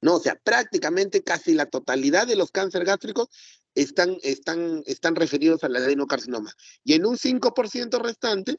¿no? O sea, prácticamente casi la totalidad de los cánceres gástricos están referidos al adenocarcinoma. Y en un 5% restante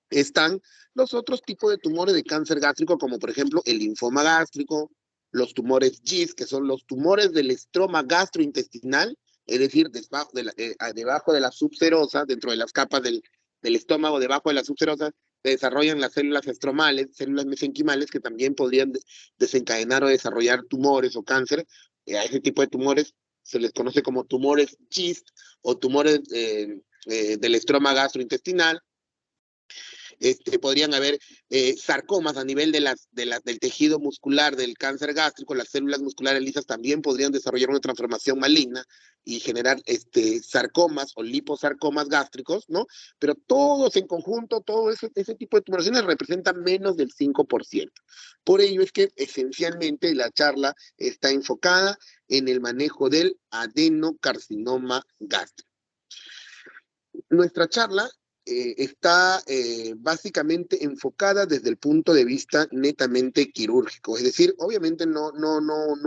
están los otros tipos de tumores de cáncer gástrico, como por ejemplo el linfoma gástrico, los tumores GIST, que son los tumores del estroma gastrointestinal, es decir, debajo de la subserosa, dentro de las capas del estómago, debajo de la subserosa, se desarrollan las células estromales, células mesenquimales, que también podrían desencadenar o desarrollar tumores o cáncer. A ese tipo de tumores se les conoce como tumores GIST o tumores del estroma gastrointestinal. Podrían haber sarcomas a nivel del tejido muscular del cáncer gástrico. Las células musculares lisas también podrían desarrollar una transformación maligna y generar sarcomas o liposarcomas gástricos, ¿no? Pero todos en conjunto, todo ese tipo de tumoraciones representan menos del 5%. Por ello es que esencialmente la charla está enfocada en el manejo del adenocarcinoma gástrico. Nuestra charla está básicamente enfocada desde el punto de vista netamente quirúrgico. Es decir, obviamente no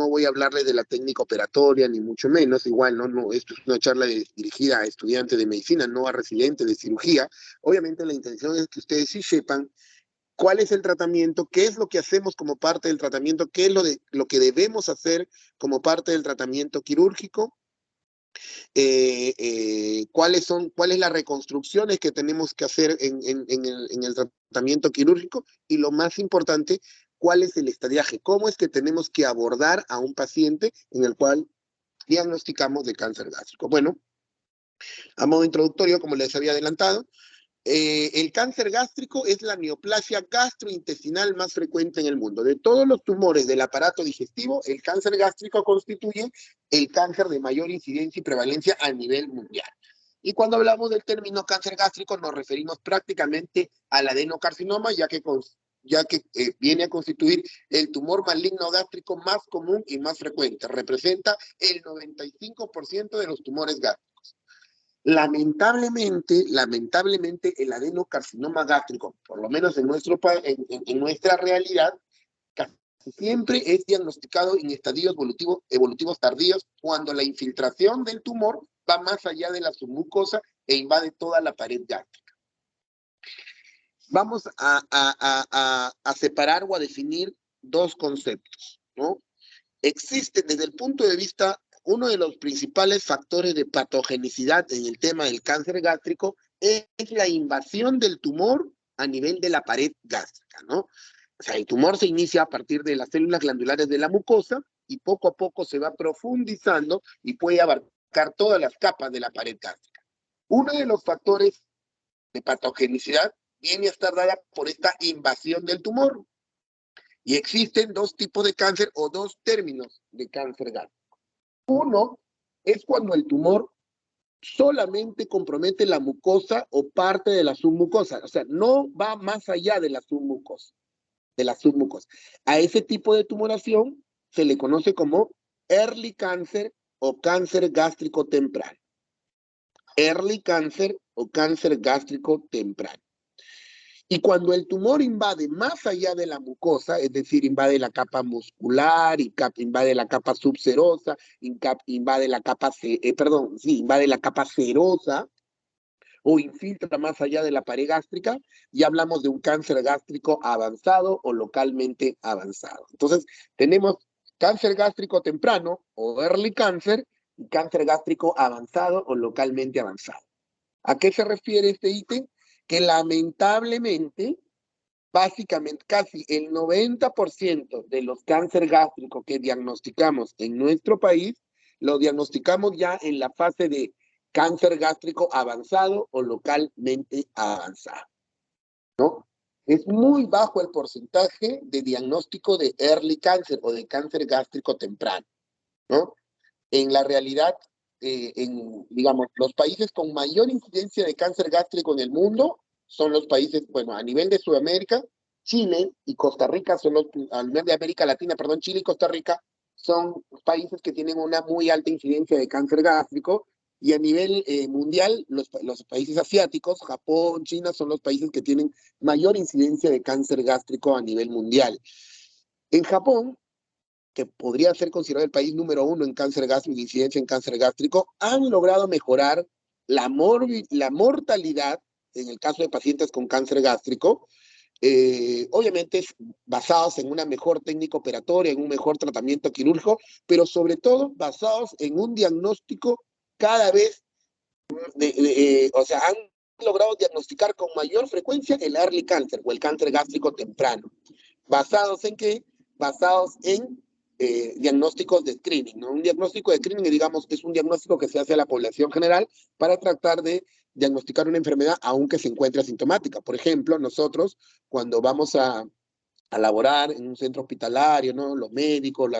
voy a hablarles de la técnica operatoria, ni mucho menos. Igual, esto es una charla dirigida a estudiantes de medicina, no a residentes de cirugía. Obviamente la intención es que ustedes sí sepan cuál es el tratamiento, qué es lo que hacemos como parte del tratamiento, qué es lo que debemos hacer como parte del tratamiento quirúrgico, cuál es las reconstrucciones que tenemos que hacer en el tratamiento quirúrgico y lo más importante, cuál es el estadiaje, cómo es que tenemos que abordar a un paciente en el cual diagnosticamos de cáncer gástrico. Bueno, a modo introductorio, como les había adelantado, el cáncer gástrico es la neoplasia gastrointestinal más frecuente en el mundo. De todos los tumores del aparato digestivo, el cáncer gástrico constituye el cáncer de mayor incidencia y prevalencia a nivel mundial. Y cuando hablamos del término cáncer gástrico, nos referimos prácticamente al adenocarcinoma, ya que viene a constituir el tumor maligno gástrico más común y más frecuente. Representa el 95% de los tumores gástricos. Lamentablemente, el adenocarcinoma gástrico, por lo menos en nuestra realidad, casi siempre es diagnosticado en estadios evolutivos tardíos, cuando la infiltración del tumor va más allá de la submucosa e invade toda la pared gástrica. Vamos a separar o a definir dos conceptos, ¿no? Existe desde el punto de vista, uno de los principales factores de patogenicidad en el tema del cáncer gástrico es la invasión del tumor a nivel de la pared gástrica, ¿no? O sea, el tumor se inicia a partir de las células glandulares de la mucosa y poco a poco se va profundizando y puede abarcar todas las capas de la pared gástrica. Uno de los factores de patogenicidad viene a estar dada por esta invasión del tumor. Y existen dos tipos de cáncer o dos términos de cáncer gástrico. Uno es cuando el tumor solamente compromete la mucosa o parte de la submucosa, o sea, no va más allá de la submucosa. A ese tipo de tumoración se le conoce como early cancer o cáncer gástrico temprano. Early cancer o cáncer gástrico temprano. Y cuando el tumor invade más allá de la mucosa, es decir, invade la capa muscular, invade la capa subserosa, invade la capa serosa, o infiltra más allá de la pared gástrica, ya hablamos de un cáncer gástrico avanzado o localmente avanzado. Entonces, tenemos cáncer gástrico temprano o early cancer y cáncer gástrico avanzado o localmente avanzado. ¿A qué se refiere este ítem? Que lamentablemente, básicamente casi el 90% de los cáncer gástricos que diagnosticamos en nuestro país, lo diagnosticamos ya en la fase de cáncer gástrico avanzado o localmente avanzado, ¿no? Es muy bajo el porcentaje de diagnóstico de early cancer o de cáncer gástrico temprano, ¿no? En la realidad, digamos, los países con mayor incidencia de cáncer gástrico en el mundo son los países, bueno, a nivel de Sudamérica, Chile y Costa Rica a nivel de América Latina, perdón, Chile y Costa Rica son países que tienen una muy alta incidencia de cáncer gástrico, y a nivel mundial, los países asiáticos, Japón, China, son los países que tienen mayor incidencia de cáncer gástrico a nivel mundial. En Japón, que podría ser considerado el país número 1 en cáncer gástrico, incidencia en cáncer gástrico, han logrado mejorar la mortalidad en el caso de pacientes con cáncer gástrico, obviamente basados en una mejor técnica operatoria, en un mejor tratamiento quirúrgico, pero sobre todo basados en un diagnóstico cada vez, o sea, han logrado diagnosticar con mayor frecuencia el early cancer o el cáncer gástrico temprano. ¿Basados en qué? Basados en diagnósticos de screening, ¿no? Un diagnóstico de screening, digamos, es un diagnóstico que se hace a la población general para tratar de diagnosticar una enfermedad aunque se encuentre asintomática. Por ejemplo, nosotros cuando vamos a laborar en un centro hospitalario, ¿no? Los médicos,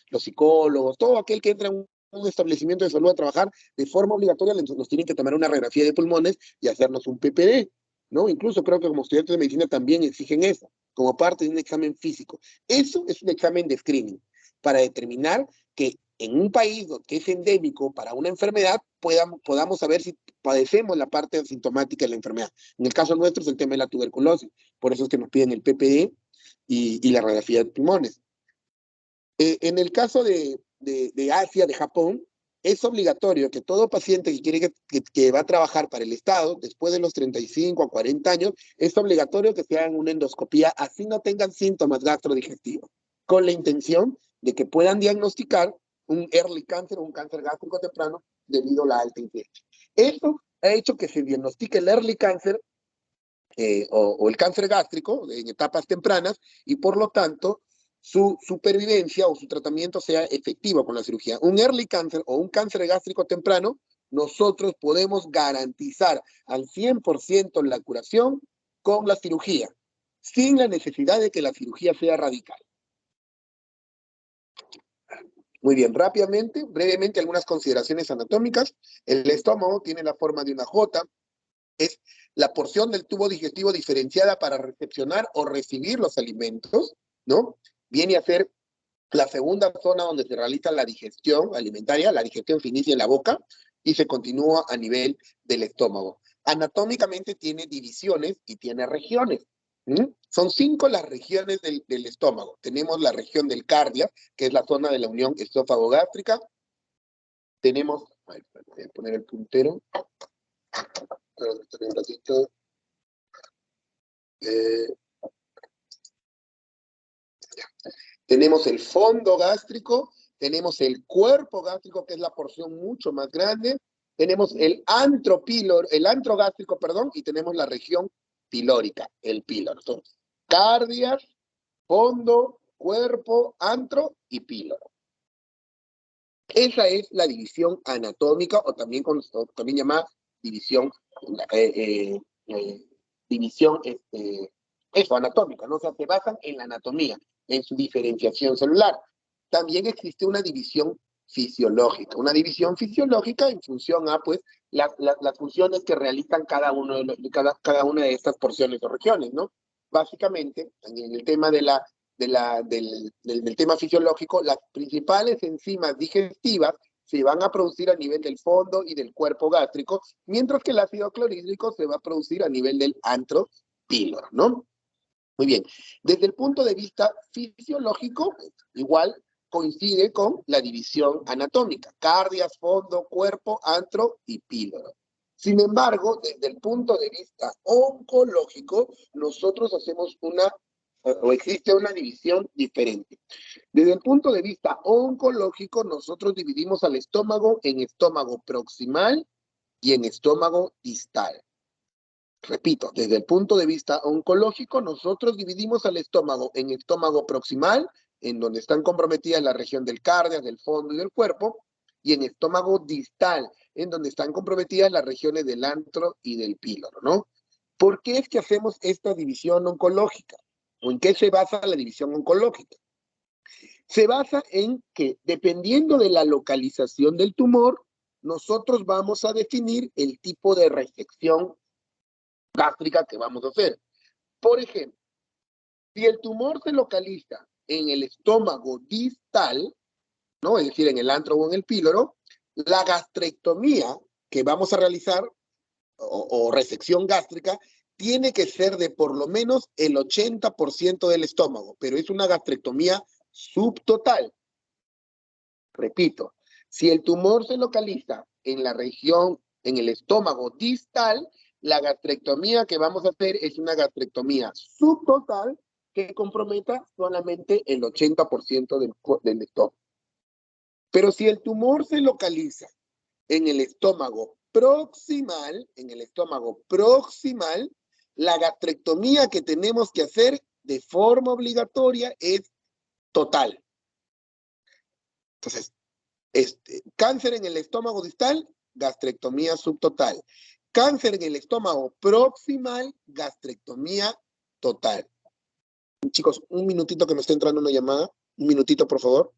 los psicólogos, todo aquel que entra en un establecimiento de salud a trabajar, de forma obligatoria nos tienen que tomar una radiografía de pulmones y hacernos un PPD, ¿no? Incluso creo que como estudiantes de medicina también exigen eso, como parte de un examen físico. Eso es un examen de screening para determinar que en un país que es endémico para una enfermedad podamos saber si padecemos la parte asintomática de la enfermedad. En el caso nuestro es el tema de la tuberculosis, por eso es que nos piden el PPD y la radiografía de pulmones. En el caso de Asia, de Japón, es obligatorio que todo paciente que va a trabajar para el Estado, después de los 35 a 40 años, es obligatorio que se hagan una endoscopía, así no tengan síntomas gastrodigestivos, con la intención de que puedan diagnosticar un early cancer o un cáncer gástrico temprano debido a la alta incidencia. Eso ha hecho que se diagnostique el early cancer o el cáncer gástrico en etapas tempranas y por lo tanto su supervivencia o su tratamiento sea efectivo con la cirugía. Un early cancer o un cáncer gástrico temprano, nosotros podemos garantizar al 100% la curación con la cirugía, sin la necesidad de que la cirugía sea radical. Muy bien, rápidamente, brevemente, algunas consideraciones anatómicas. El estómago tiene la forma de una J, es la porción del tubo digestivo diferenciada para recepcionar o recibir los alimentos, ¿no? Viene a ser la segunda zona donde se realiza la digestión alimentaria, la digestión se inicia en la boca y se continúa a nivel del estómago. Anatómicamente tiene divisiones y tiene regiones. Son 5 las regiones del estómago. Tenemos la región del cardia, que es la zona de la unión esófago-gástrica. Tenemos, voy a poner el puntero. Un ratito. Tenemos el fondo gástrico, tenemos el cuerpo gástrico, que es la porción mucho más grande, tenemos el antro gástrico, perdón, y tenemos la región pilórica, el píloro. Entonces, cardia, fondo, cuerpo, antro y píloro. Esa es la división anatómica, o también llamada división, anatómica, ¿no? O sea, se basan en la anatomía, en su diferenciación celular. También existe una división fisiológica en función a, pues, las funciones que realizan cada una de estas porciones o regiones, ¿no? Básicamente, en el tema del tema fisiológico, las principales enzimas digestivas se van a producir a nivel del fondo y del cuerpo gástrico, mientras que el ácido clorhídrico se va a producir a nivel del antro píloro, ¿no? Muy bien. Desde el punto de vista fisiológico, igual coincide con la división anatómica: cardias, fondo, cuerpo, antro y píloro. Sin embargo, desde el punto de vista oncológico, nosotros hacemos existe una división diferente. Desde el punto de vista oncológico, nosotros dividimos al estómago en estómago proximal y en estómago distal. Repito, desde el punto de vista oncológico, nosotros dividimos al estómago en estómago proximal, en donde están comprometidas la región del cardio, del fondo y del cuerpo, y en estómago distal, en donde están comprometidas las regiones del antro y del píloro, ¿no? ¿Por qué es que hacemos esta división oncológica? ¿O en qué se basa la división oncológica? Se basa en que, dependiendo de la localización del tumor, nosotros vamos a definir el tipo de resección gástrica que vamos a hacer. Por ejemplo, si el tumor se localiza en el estómago distal, ¿no? Es decir, en el antro o en el píloro, la gastrectomía que vamos a realizar, o resección gástrica, tiene que ser de por lo menos el 80% del estómago, pero es una gastrectomía subtotal. Repito, si el tumor se localiza en la región, en el estómago distal, la gastrectomía que vamos a hacer es una gastrectomía subtotal que comprometa solamente el 80% del estómago. Pero si el tumor se localiza en el estómago proximal, la gastrectomía que tenemos que hacer de forma obligatoria es total. Entonces, cáncer en el estómago distal, gastrectomía subtotal. Cáncer en el estómago proximal, gastrectomía total. Chicos, un minutito que me está entrando una llamada. Un minutito, por favor.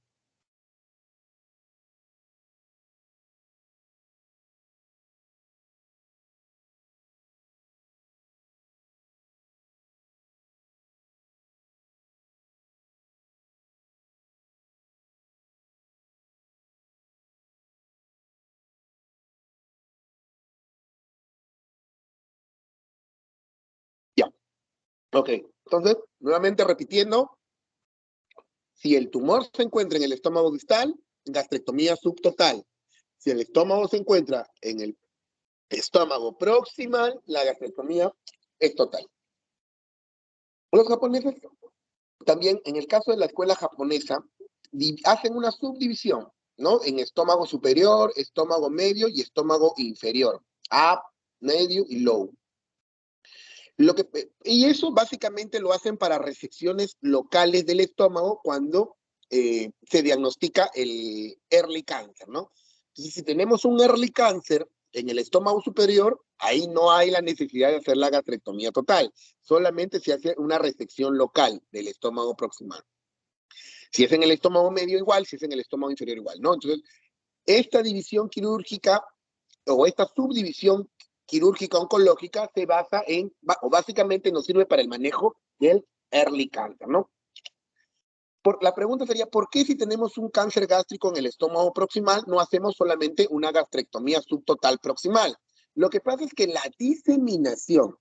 Ya. Ok. Entonces, nuevamente repitiendo, si el tumor se encuentra en el estómago distal, gastrectomía subtotal. Si el estómago se encuentra en el estómago proximal, la gastrectomía es total. Los japoneses también, en el caso de la escuela japonesa, hacen una subdivisión, ¿no? En estómago superior, estómago medio y estómago inferior. Up, medio y low. Y eso básicamente lo hacen para resecciones locales del estómago cuando se diagnostica el early cancer, ¿no? Entonces, si tenemos un early cancer en el estómago superior, ahí no hay la necesidad de hacer la gastrectomía total, solamente se hace una resección local del estómago proximal. Si es en el estómago medio igual, si es en el estómago inferior igual, ¿no? Entonces, esta división quirúrgica o esta subdivisión quirúrgica oncológica se basa en, o básicamente nos sirve para el manejo del early cancer, ¿no? La pregunta sería, ¿por qué si tenemos un cáncer gástrico en el estómago proximal no hacemos solamente una gastrectomía subtotal proximal? Lo que pasa es que la diseminación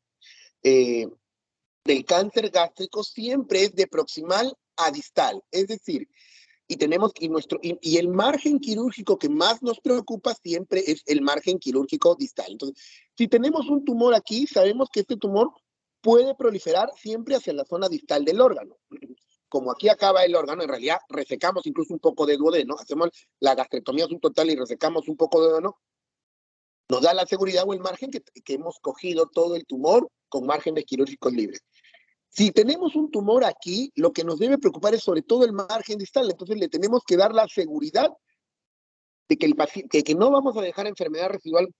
del cáncer gástrico siempre es de proximal a distal, es decir, y el margen quirúrgico que más nos preocupa siempre es el margen quirúrgico distal. Entonces, si tenemos un tumor aquí, sabemos que este tumor puede proliferar siempre hacia la zona distal del órgano. Como aquí acaba el órgano, en realidad resecamos incluso un poco de duodeno, hacemos la gastrectomía subtotal y resecamos un poco de duodeno, nos da la seguridad o el margen que hemos cogido todo el tumor con márgenes quirúrgicos libres. Si tenemos un tumor aquí, lo que nos debe preocupar es sobre todo el margen distal. Entonces le tenemos que dar la seguridad de que, que no vamos a dejar enfermedad residual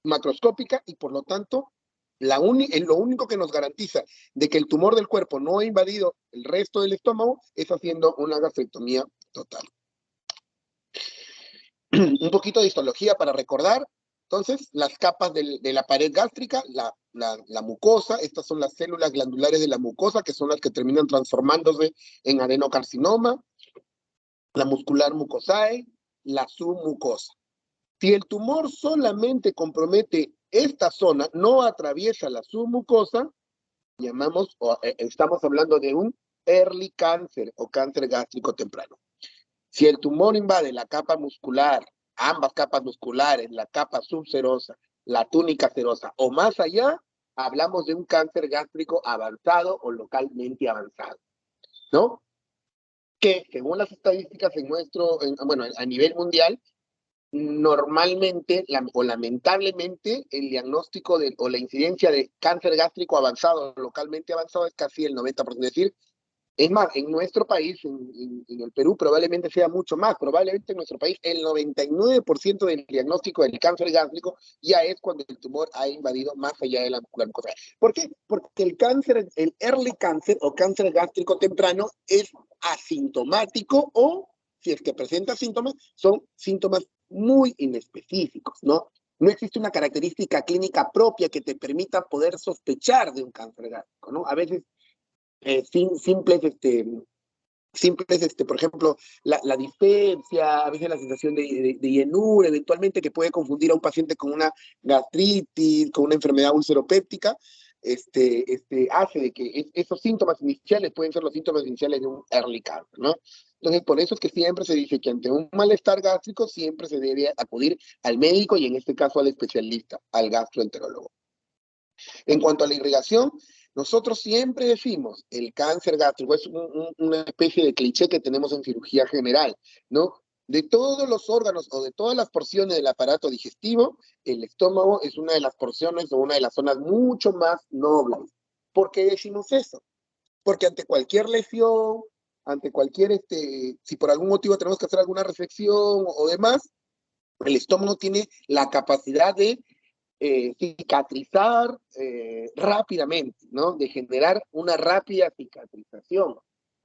macroscópica y por lo tanto lo único que nos garantiza de que el tumor del cuerpo no ha invadido el resto del estómago es haciendo una gastrectomía total. Un poquito de histología para recordar. Entonces, las capas de la pared gástrica, la mucosa, estas son las células glandulares de la mucosa, que son las que terminan transformándose en adenocarcinoma, la muscular mucosae, la submucosa. Si el tumor solamente compromete esta zona, no atraviesa la submucosa, estamos hablando de un early cancer o cáncer gástrico temprano. Si el tumor invade la capa muscular, ambas capas musculares, la capa subserosa, la túnica serosa o más allá, hablamos de un cáncer gástrico avanzado o localmente avanzado, ¿no? Que según las estadísticas a nivel mundial, normalmente o lamentablemente el diagnóstico o la incidencia de cáncer gástrico avanzado, localmente avanzado, es casi el 90%. Es decir, es más, en nuestro país, en el Perú, probablemente sea mucho más. Probablemente en nuestro país el 99% del diagnóstico del cáncer gástrico ya es cuando el tumor ha invadido más allá de la muscular mucosa. ¿Por qué? Porque el early cancer o cáncer gástrico temprano es asintomático o, si es que presenta síntomas, son síntomas muy inespecíficos, ¿no? No existe una característica clínica propia que te permita poder sospechar de un cáncer gástrico, ¿no? A veces simples, por ejemplo, la dispepsia, a veces la sensación de llenura, eventualmente que puede confundir a un paciente con una gastritis, con una enfermedad ulceropéptica, hace de que esos síntomas iniciales pueden ser los síntomas iniciales de un early cancer, ¿no? Entonces, por eso es que siempre se dice que ante un malestar gástrico siempre se debe acudir al médico y en este caso al especialista, al gastroenterólogo. En cuanto a la irrigación, nosotros siempre decimos, el cáncer gástrico es una especie de cliché que tenemos en cirugía general, ¿no? De todos los órganos o de todas las porciones del aparato digestivo, el estómago es una de las porciones o una de las zonas mucho más nobles. ¿Por qué decimos eso? Porque ante cualquier lesión, ante cualquier, si por algún motivo tenemos que hacer alguna reflexión o demás, el estómago tiene la capacidad de cicatrizar rápidamente, ¿no? De generar una rápida cicatrización,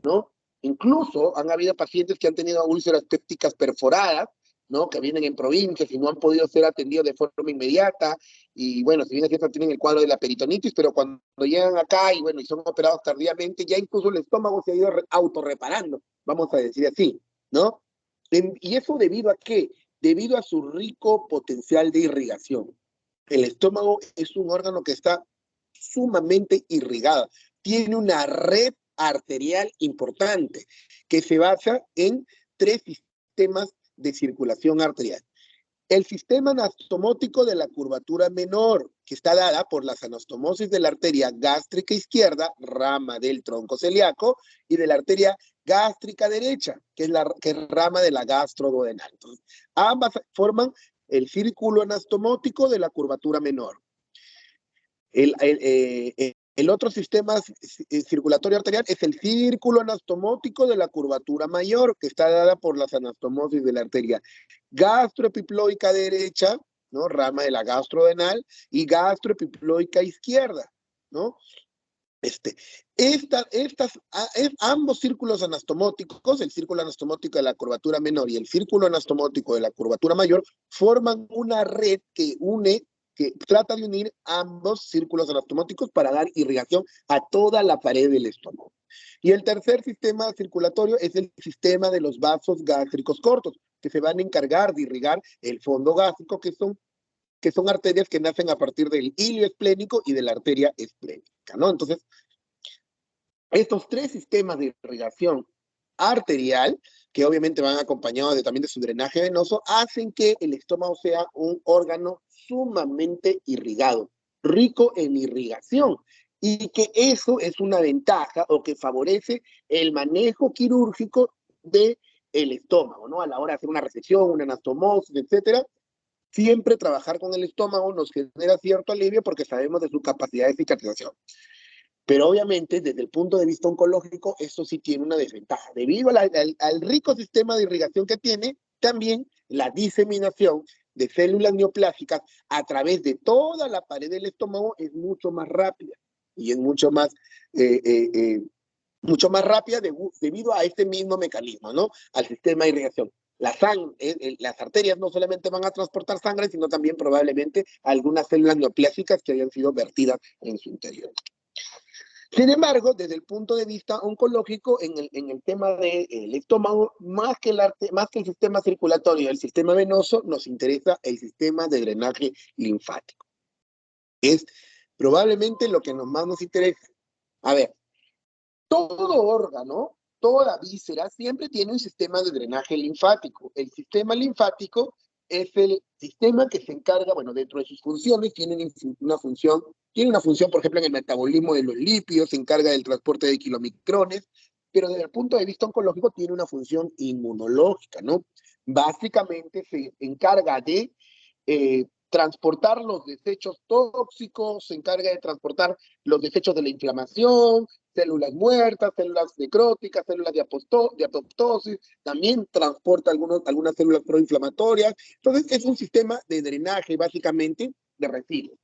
¿no? Incluso han habido pacientes que han tenido úlceras pépticas perforadas, ¿no? Que vienen en provincias y no han podido ser atendidos de forma inmediata, y bueno, si bien es cierto, tienen el cuadro de la peritonitis, pero cuando llegan acá y bueno, y son operados tardíamente, ya incluso el estómago se ha ido autorreparando, vamos a decir así, ¿no? Y eso debido a qué? Debido a su rico potencial de irrigación. El estómago es un órgano que está sumamente irrigado. Tiene una red arterial importante que se basa en tres sistemas de circulación arterial. El sistema anastomótico de la curvatura menor, que está dada por las anastomosis de la arteria gástrica izquierda, rama del tronco celíaco, y de la arteria gástrica derecha, que es rama de la gastroduodenal. Entonces, ambas forman el círculo anastomótico de la curvatura menor. El otro sistema circulatorio arterial es el círculo anastomótico de la curvatura mayor, que está dada por las anastomosis de la arteria gastroepiploica derecha, ¿no? Rama de la gastrodenal, y gastroepiploica izquierda, ¿no? Ambos círculos anastomóticos, el círculo anastomótico de la curvatura menor y el círculo anastomótico de la curvatura mayor, forman una red que trata de unir ambos círculos anastomóticos para dar irrigación a toda la pared del estómago. Y el tercer sistema circulatorio es el sistema de los vasos gástricos cortos, que se van a encargar de irrigar el fondo gástrico, que son arterias que nacen a partir del hilio esplénico y de la arteria esplénica, ¿no? Entonces, estos tres sistemas de irrigación arterial, que obviamente van acompañados también de su drenaje venoso, hacen que el estómago sea un órgano sumamente irrigado, rico en irrigación, y que eso es una ventaja o que favorece el manejo quirúrgico del estómago, ¿no? A la hora de hacer una resección, una anastomosis, etcétera, siempre trabajar con el estómago nos genera cierto alivio porque sabemos de su capacidad de cicatrización. Pero obviamente, desde el punto de vista oncológico, eso sí tiene una desventaja. Debido al rico sistema de irrigación que tiene, también la diseminación de células neoplásicas a través de toda la pared del estómago es mucho más rápida y es mucho más rápida debido a este mismo mecanismo, ¿no? Al sistema de irrigación. Las arterias no solamente van a transportar sangre, sino también probablemente algunas células neoplásicas que hayan sido vertidas en su interior. Sin embargo, desde el punto de vista oncológico, en el tema del estómago, más que el sistema circulatorio y el sistema venoso, nos interesa el sistema de drenaje linfático. Es probablemente lo que más nos interesa. A ver, todo órgano, toda víscera, siempre tiene un sistema de drenaje linfático. El sistema linfático es el sistema que se encarga, bueno, dentro de sus funciones, tiene una función, por ejemplo, en el metabolismo de los lípidos, se encarga del transporte de kilomicrones, pero desde el punto de vista oncológico tiene una función inmunológica, ¿no? Básicamente se encarga de transportar los desechos tóxicos, se encarga de transportar los desechos de la inflamación, células muertas, células necróticas, células de apoptosis, también transporta algunas células proinflamatorias. Entonces, es un sistema de drenaje, básicamente, de residuos.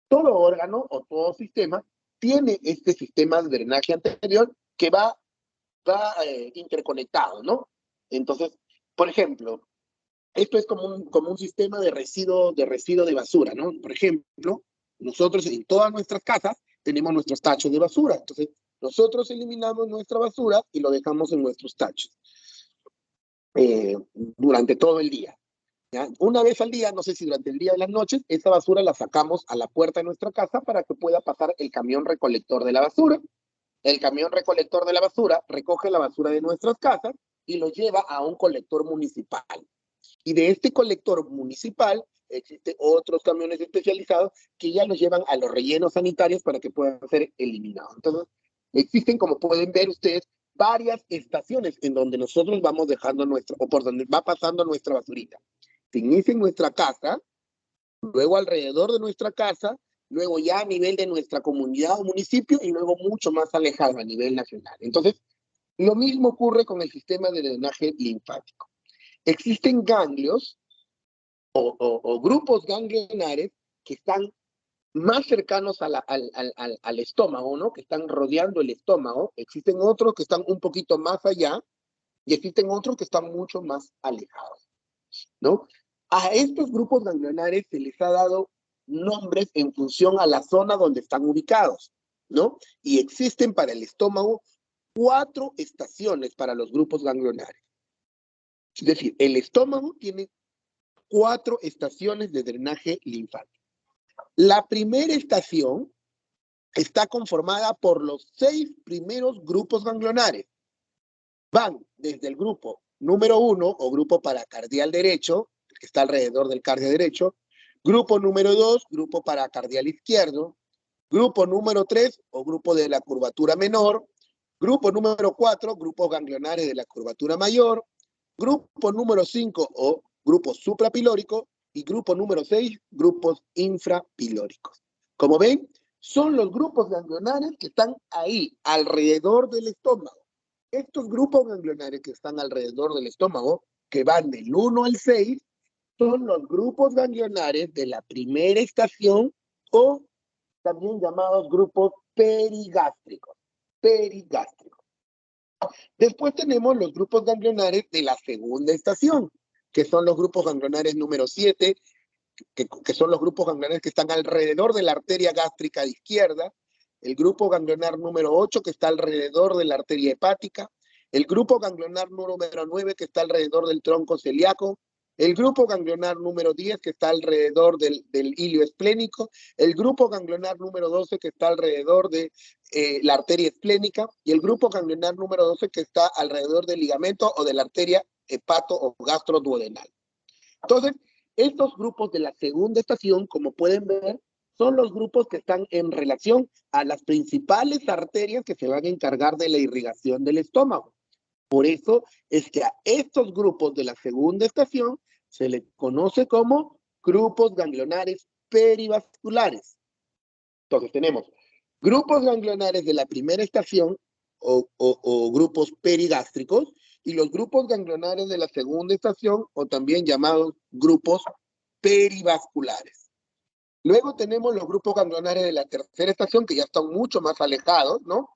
Todo órgano o todo sistema tiene este sistema de drenaje anterior que va interconectado, ¿no? Entonces, por ejemplo, esto es como un sistema de residuo de basura, ¿no? Por ejemplo, nosotros en todas nuestras casas tenemos nuestros tachos de basura. Entonces, nosotros eliminamos nuestra basura y lo dejamos en nuestros tachos durante todo el día, ¿ya? Una vez al día, no sé si durante el día o las noches, esa basura la sacamos a la puerta de nuestra casa para que pueda pasar el camión recolector de la basura. El camión recolector de la basura recoge la basura de nuestras casas y lo lleva a un colector municipal. Y de este colector municipal existen otros camiones especializados que ya los llevan a los rellenos sanitarios para que puedan ser eliminados. Entonces, existen, como pueden ver ustedes, varias estaciones en donde nosotros vamos dejando nuestro, o por donde va pasando nuestra basurita. Se inicia en nuestra casa, luego alrededor de nuestra casa, luego ya a nivel de nuestra comunidad o municipio y luego mucho más alejado a nivel nacional. Entonces, lo mismo ocurre con el sistema de drenaje linfático. Existen ganglios o grupos ganglionares que están más cercanos a al estómago, ¿no? Que están rodeando el estómago. Existen otros que están un poquito más allá y existen otros que están mucho más alejados, ¿no? A estos grupos ganglionares se les ha dado nombres en función a la zona donde están ubicados, ¿no? Y existen para el estómago 4 estaciones para los grupos ganglionares. Es decir, el estómago tiene 4 estaciones de drenaje linfático. La primera estación está conformada por los 6 primeros grupos ganglionares. Van desde el grupo número 1 o grupo paracardial derecho, que está alrededor del cardio derecho, grupo número 2, grupo paracardial izquierdo, grupo número 3 o grupo de la curvatura menor, grupo número 4, grupos ganglionares de la curvatura mayor, grupo número 5 o grupo suprapilórico y grupo número 6, grupos infrapilóricos. Como ven, son los grupos ganglionares que están ahí, alrededor del estómago. Estos grupos ganglionares que están alrededor del estómago, que van del 1 al 6, son los grupos ganglionares de la primera estación o también llamados grupos perigástricos. Perigástricos. Después tenemos los grupos ganglionares de la segunda estación, que son los grupos ganglionares número 7, que son los grupos ganglionares que están alrededor de la arteria gástrica de izquierda, el grupo ganglionar número 8 que está alrededor de la arteria hepática, el grupo ganglionar número 9 que está alrededor del tronco celíaco, el grupo ganglionar número 10 que está alrededor del hilio esplénico, el grupo ganglionar número 12 que está alrededor de la arteria esplénica y el grupo ganglionar número 12 que está alrededor del ligamento o de la arteria hepato o gastroduodenal. Entonces, estos grupos de la segunda estación, como pueden ver, son los grupos que están en relación a las principales arterias que se van a encargar de la irrigación del estómago. Por eso es que a estos grupos de la segunda estación se les conoce como grupos ganglionares perivasculares. Entonces tenemos grupos ganglionares de la primera estación o grupos perigástricos y los grupos ganglionares de la segunda estación o también llamados grupos perivasculares. Luego tenemos los grupos ganglionares de la tercera estación que ya están mucho más alejados, ¿no?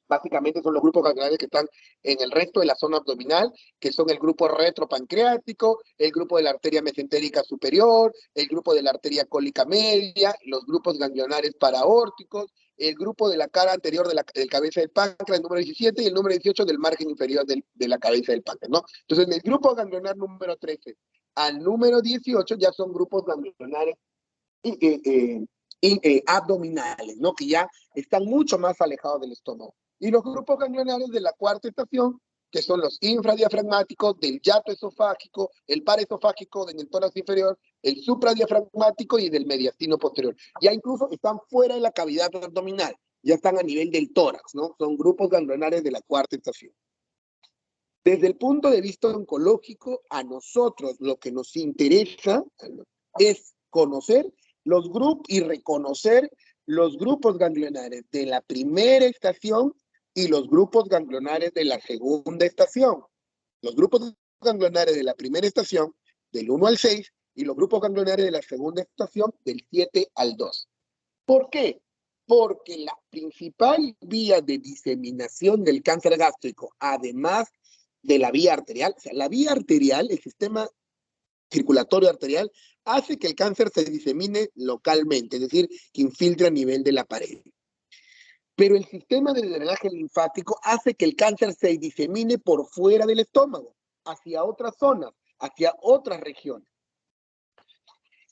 Básicamente son los grupos ganglionares que están en el resto de la zona abdominal, que son el grupo retropancreático, el grupo de la arteria mesentérica superior, el grupo de la arteria cólica media, los grupos ganglionares paraórticos, el grupo de la cara anterior del cabeza del páncreas, el número 17, y el número 18 del margen inferior de la cabeza del páncreas, ¿no? Entonces, el grupo ganglionar número 13 al número 18 ya son grupos ganglionares abdominales, ¿no? Que ya están mucho más alejados del estómago. Y los grupos ganglionares de la cuarta estación, que son los infradiafragmáticos, del yato esofágico, el paraesofágico del tórax inferior, el supradiafragmático y del mediastino posterior. Ya incluso están fuera de la cavidad abdominal, ya están a nivel del tórax, ¿no? Son grupos ganglionares de la cuarta estación. Desde el punto de vista oncológico, a nosotros lo que nos interesa es conocer los grupos y reconocer los grupos ganglionares de la primera estación y los grupos ganglionares de la segunda estación. Los grupos ganglionares de la primera estación, del 1 al 6, y los grupos ganglionares de la segunda estación, del 7 al 2. ¿Por qué? Porque la principal vía de diseminación del cáncer gástrico, además de la vía arterial, o sea, la vía arterial, el sistema circulatorio arterial, hace que el cáncer se disemine localmente, es decir, que infiltre a nivel de la pared. Pero el sistema de drenaje linfático hace que el cáncer se disemine por fuera del estómago, hacia otras zonas, hacia otras regiones.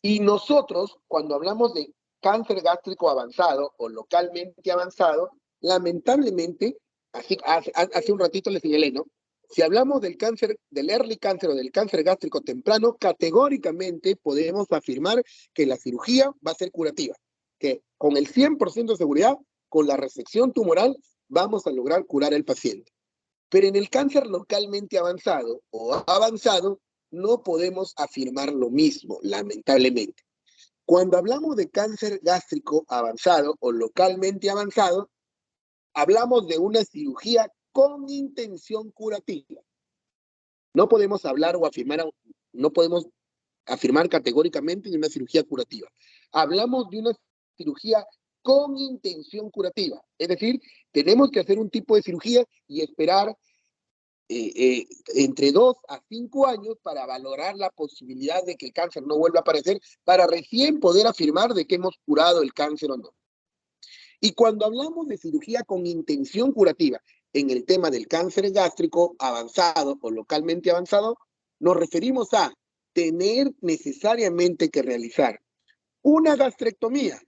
Y nosotros, cuando hablamos de cáncer gástrico avanzado o localmente avanzado, Lamentablemente, hace un ratito le señalé, ¿no? Si hablamos del cáncer, del early cáncer o del cáncer gástrico temprano, categóricamente podemos afirmar que la cirugía va a ser curativa, que con el 100% de seguridad, con la resección tumoral, vamos a lograr curar al paciente. Pero en el cáncer localmente avanzado o avanzado, no podemos afirmar lo mismo, lamentablemente. Cuando hablamos de cáncer gástrico avanzado o localmente avanzado, hablamos de una cirugía con intención curativa. No podemos hablar o afirmar, no podemos afirmar categóricamente de una cirugía curativa. Hablamos de una cirugía con intención curativa. Es decir, tenemos que hacer un tipo de cirugía y esperar entre 2 a 5 años para valorar la posibilidad de que el cáncer no vuelva a aparecer, para recién poder afirmar de que hemos curado el cáncer o no. Y cuando hablamos de cirugía con intención curativa en el tema del cáncer gástrico avanzado o localmente avanzado, nos referimos a tener necesariamente que realizar una gastrectomía,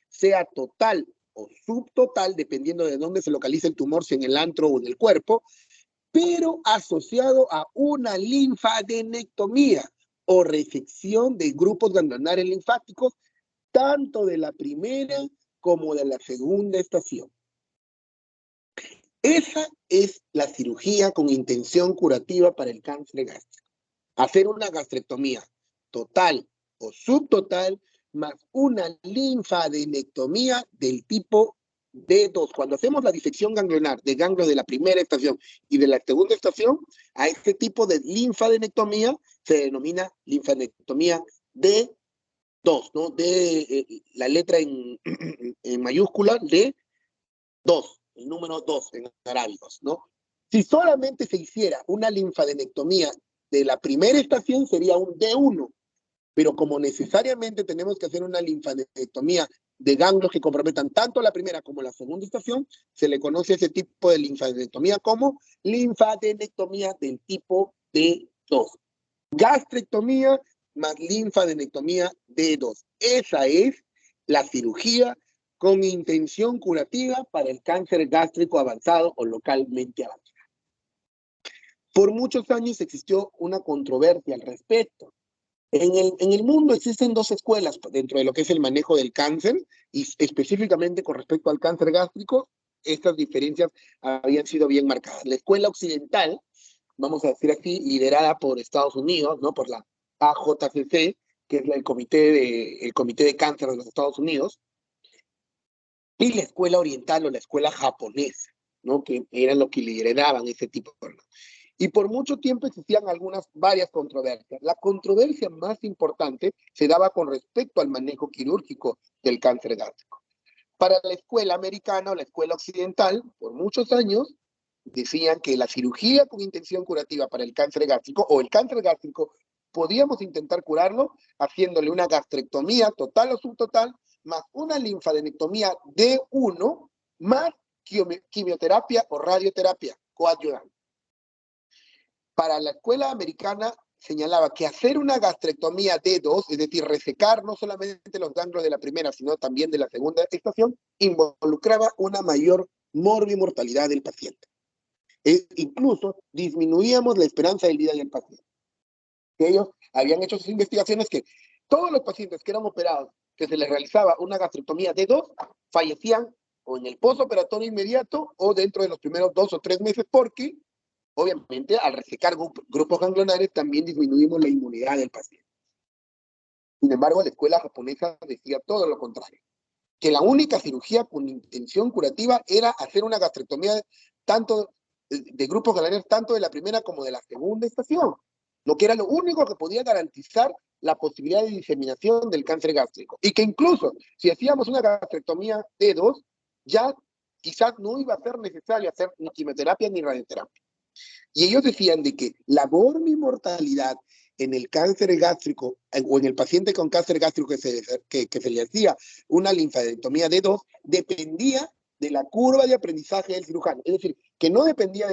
sea total o subtotal, dependiendo de dónde se localice el tumor, si en el antro o en el cuerpo, pero asociado a una linfadenectomía o resección de grupos ganglionares linfáticos, tanto de la primera como de la segunda estación. Esa es la cirugía con intención curativa para el cáncer gástrico. Hacer una gastrectomía total o subtotal más una linfadenectomía del tipo D2. Cuando hacemos la disección ganglionar de ganglios de la primera estación y de la segunda estación, a este tipo de linfadenectomía se denomina linfadenectomía D2, ¿no? De la letra en mayúscula de 2, el número 2 en arábigos, ¿no? Si solamente se hiciera una linfadenectomía de la primera estación, sería un D1, pero como necesariamente tenemos que hacer una linfadenectomía de ganglios que comprometan tanto la primera como la segunda estación, se le conoce a ese tipo de linfadenectomía como linfadenectomía del tipo D2. Gastrectomía más linfadenectomía D2. Esa es la cirugía con intención curativa para el cáncer gástrico avanzado o localmente avanzado. Por muchos años existió una controversia al respecto. En el mundo existen dos escuelas dentro de lo que es el manejo del cáncer, y específicamente con respecto al cáncer gástrico, estas diferencias habían sido bien marcadas. La escuela occidental, vamos a decir así, liderada por Estados Unidos, ¿no? Por la AJCC, que es el comité de cáncer de los Estados Unidos, y la escuela oriental o la escuela japonesa, ¿no? Que eran los que lideraban ese tipo de... Y por mucho tiempo existían varias controversias. La controversia más importante se daba con respecto al manejo quirúrgico del cáncer gástrico. Para la escuela americana o la escuela occidental, por muchos años, decían que la cirugía con intención curativa para el cáncer gástrico o el cáncer gástrico podíamos intentar curarlo haciéndole una gastrectomía total o subtotal más una linfadenectomía D1 más quimioterapia o radioterapia coadyuvante. Para la escuela americana señalaba que hacer una gastrectomía D2, es decir, resecar no solamente los ganglios de la primera, sino también de la segunda estación, involucraba una mayor morbimortalidad del paciente. Incluso disminuíamos la esperanza de vida del paciente. Ellos habían hecho sus investigaciones que todos los pacientes que eran operados, que se les realizaba una gastrectomía D2, fallecían o en el postoperatorio inmediato o dentro de los primeros 2 o 3 meses, porque obviamente al resecar grupos ganglionares también disminuimos la inmunidad del paciente. Sin embargo, la escuela japonesa decía todo lo contrario, que la única cirugía con intención curativa era hacer una gastrectomía tanto de grupos ganglionares, tanto de la primera como de la segunda estación, lo que era lo único que podía garantizar la posibilidad de diseminación del cáncer gástrico. Y que incluso si hacíamos una gastrectomía D2, ya quizás no iba a ser necesario hacer ni quimioterapia ni radioterapia. Y ellos decían de que la mortalidad en el cáncer gástrico o en el paciente con cáncer gástrico que se le hacía una linfadenectomía D2 dependía de la curva de aprendizaje del cirujano. Es decir, que no dependía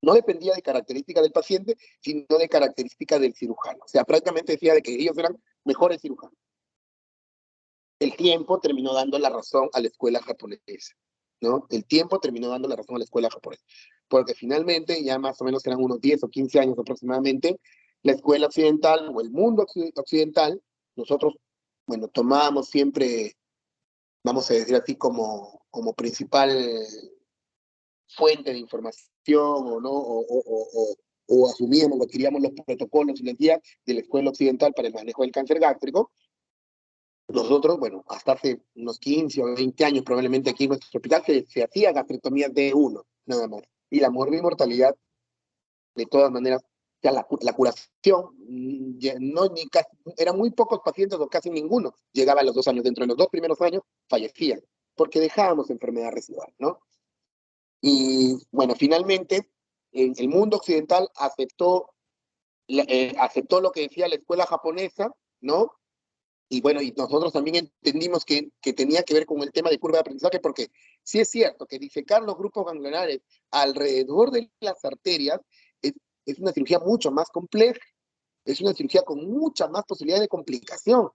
no dependía de características del paciente, sino de características del cirujano. O sea, prácticamente decía de que ellos eran mejores cirujanos. el tiempo terminó dando la razón a la escuela japonesa, ¿no? El tiempo terminó dando la razón a la escuela japonesa, porque finalmente, ya más o menos eran unos 10 o 15 años aproximadamente, la escuela occidental o el mundo occidental, nosotros, bueno, tomábamos siempre, vamos a decir así, como principal fuente de información o no, o asumíamos o adquiríamos los protocolos y las guías de la escuela occidental para el manejo del cáncer gástrico. Nosotros, bueno, hasta hace unos 15 o 20 años probablemente aquí en nuestro hospital se hacía gastrectomía de uno, nada más. Y la mortalidad, de todas maneras, ya la curación, ya no, ni casi, eran muy pocos pacientes o casi ninguno llegaba a los 2 años. Dentro de los 2 primeros años fallecían, porque dejábamos enfermedad residual, ¿no? Y bueno, finalmente, el mundo occidental aceptó lo que decía la escuela japonesa, ¿no? Y bueno, y nosotros también entendimos que tenía que ver con el tema de curva de aprendizaje, porque sí es cierto que disecar los grupos ganglionares alrededor de las arterias es una cirugía mucho más compleja, es una cirugía con mucha más posibilidad de complicación.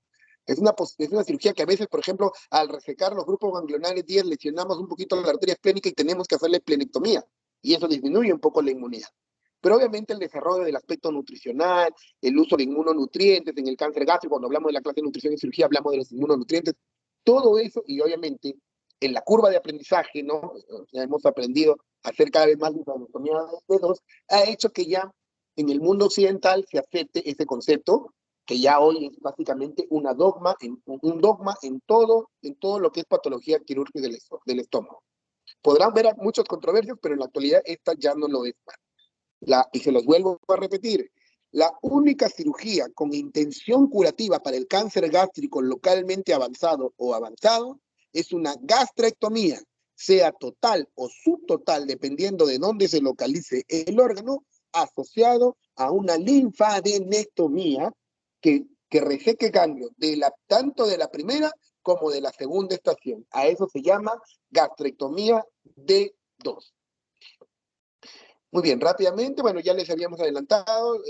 Es una cirugía que a veces, por ejemplo, al resecar los grupos ganglionares 10, lesionamos un poquito la arteria esplénica y tenemos que hacerle esplenectomía. Y eso disminuye un poco la inmunidad. Pero obviamente el desarrollo del aspecto nutricional, el uso de inmunonutrientes en el cáncer gástrico, cuando hablamos de la clase de nutrición y cirugía, hablamos de los inmunonutrientes, todo eso, y obviamente en la curva de aprendizaje, ¿no? Ya hemos aprendido a hacer cada vez más linfadenectomía de dedos, ha hecho que ya en el mundo occidental se acepte ese concepto, que ya hoy es básicamente un dogma en todo lo que es patología quirúrgica del estómago. Podrán ver muchas controversias, pero en la actualidad esta ya no lo es más. Y se los vuelvo a repetir, la única cirugía con intención curativa para el cáncer gástrico localmente avanzado o avanzado es una gastrectomía, sea total o subtotal, dependiendo de dónde se localice el órgano, asociado a una linfadenectomía que reseque ganglios tanto de la primera como de la segunda estación. A eso se llama gastrectomía D2. Muy bien, rápidamente, bueno, ya les habíamos adelantado,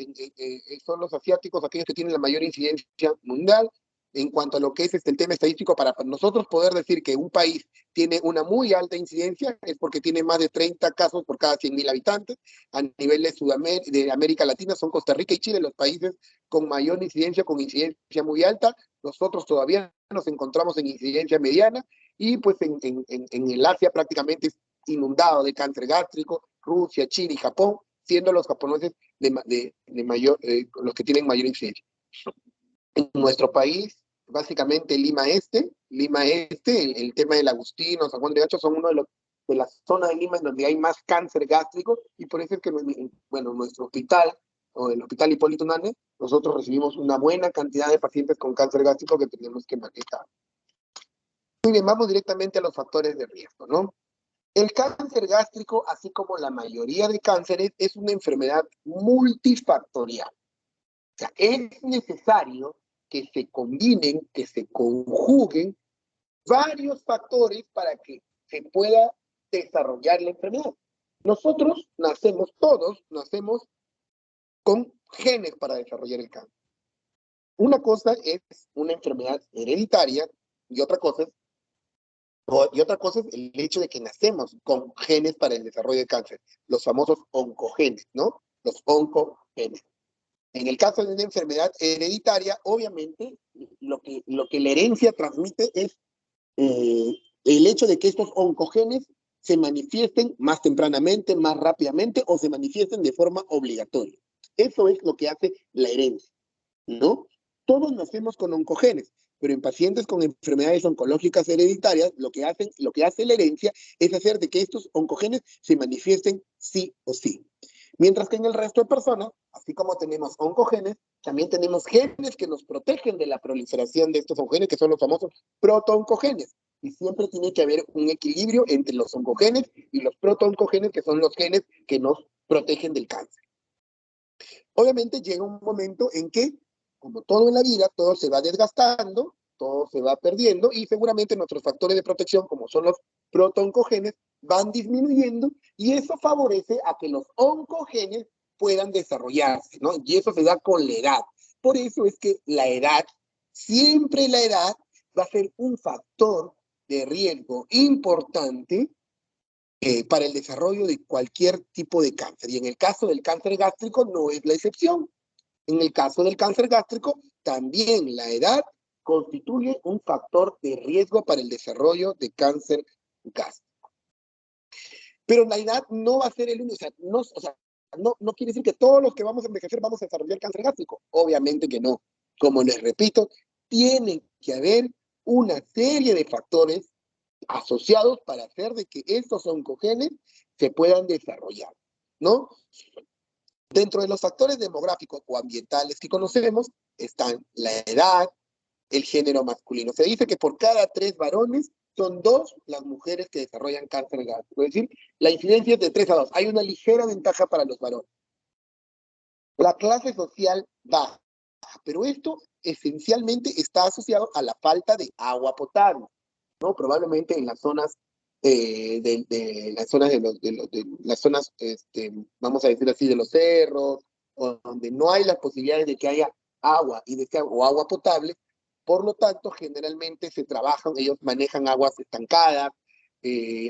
son los asiáticos aquellos que tienen la mayor incidencia mundial. En cuanto a lo que es el tema estadístico, para nosotros poder decir que un país tiene una muy alta incidencia es porque tiene más de 30 casos por cada 100.000 habitantes. A nivel de América Latina son Costa Rica y Chile los países con mayor incidencia, con incidencia muy alta. Nosotros todavía nos encontramos en incidencia mediana y pues en el Asia prácticamente es inundado de cáncer gástrico, Rusia, China y Japón, siendo los japoneses los que tienen mayor incidencia. En nuestro país, básicamente el tema del Agustino, San Juan de Gacho son uno de las zonas de Lima en donde hay más cáncer gástrico, y por eso es que, bueno, nuestro hospital, o el Hospital Hipólito Unanue, nosotros recibimos una buena cantidad de pacientes con cáncer gástrico que tenemos que manejar. Muy bien, vamos directamente a los factores de riesgo, ¿no? El cáncer gástrico, así como la mayoría de cánceres, es una enfermedad multifactorial. O sea, es necesario que se combinen, que se conjuguen varios factores para que se pueda desarrollar la enfermedad. Nosotros todos nacemos con genes para desarrollar el cáncer. Una cosa es una enfermedad hereditaria y otra cosa es el hecho de que nacemos con genes para el desarrollo de cáncer, los famosos oncogenes, ¿no? Los oncogenes. En el caso de una enfermedad hereditaria, obviamente, lo que la herencia transmite es el hecho de que estos oncogenes se manifiesten más tempranamente, más rápidamente, o se manifiesten de forma obligatoria. Eso es lo que hace la herencia, ¿no? Todos nacemos con oncogenes, pero en pacientes con enfermedades oncológicas hereditarias, lo que hace la herencia es hacer de que estos oncogenes se manifiesten sí o sí. Mientras que en el resto de personas, así como tenemos oncogenes, también tenemos genes que nos protegen de la proliferación de estos oncogenes, que son los famosos protooncogenes. Y siempre tiene que haber un equilibrio entre los oncogenes y los protooncogenes, que son los genes que nos protegen del cáncer. Obviamente llega un momento en que, como todo en la vida, todo se va desgastando, todo se va perdiendo, y seguramente nuestros factores de protección, como son los protooncogenes, van disminuyendo, y eso favorece a que los oncogenes puedan desarrollarse, ¿no? Y eso se da con la edad. Por eso es que siempre la edad, va a ser un factor de riesgo importante para el desarrollo de cualquier tipo de cáncer. Y en el caso del cáncer gástrico no es la excepción. En el caso del cáncer gástrico, también la edad constituye un factor de riesgo para el desarrollo de cáncer gástrico. Pero la edad no va a ser el único, no quiere decir que todos los que vamos a envejecer vamos a desarrollar cáncer gástrico. Obviamente que no. Como les repito, tiene que haber una serie de factores asociados para hacer de que estos oncogenes se puedan desarrollar, ¿no? Dentro de los factores demográficos o ambientales que conocemos están la edad, el género masculino. Se dice que por cada 3 varones son 2 las mujeres que desarrollan cáncer gástrico. Es decir, la incidencia es de 3 a 2. Hay una ligera ventaja para los varones. La clase social baja, pero esto esencialmente está asociado a la falta de agua potable, ¿no? Probablemente en las zonas las zonas, vamos a decir así, de los cerros, o donde no hay las posibilidades de que haya agua o agua potable. Por lo tanto, generalmente ellos manejan aguas estancadas,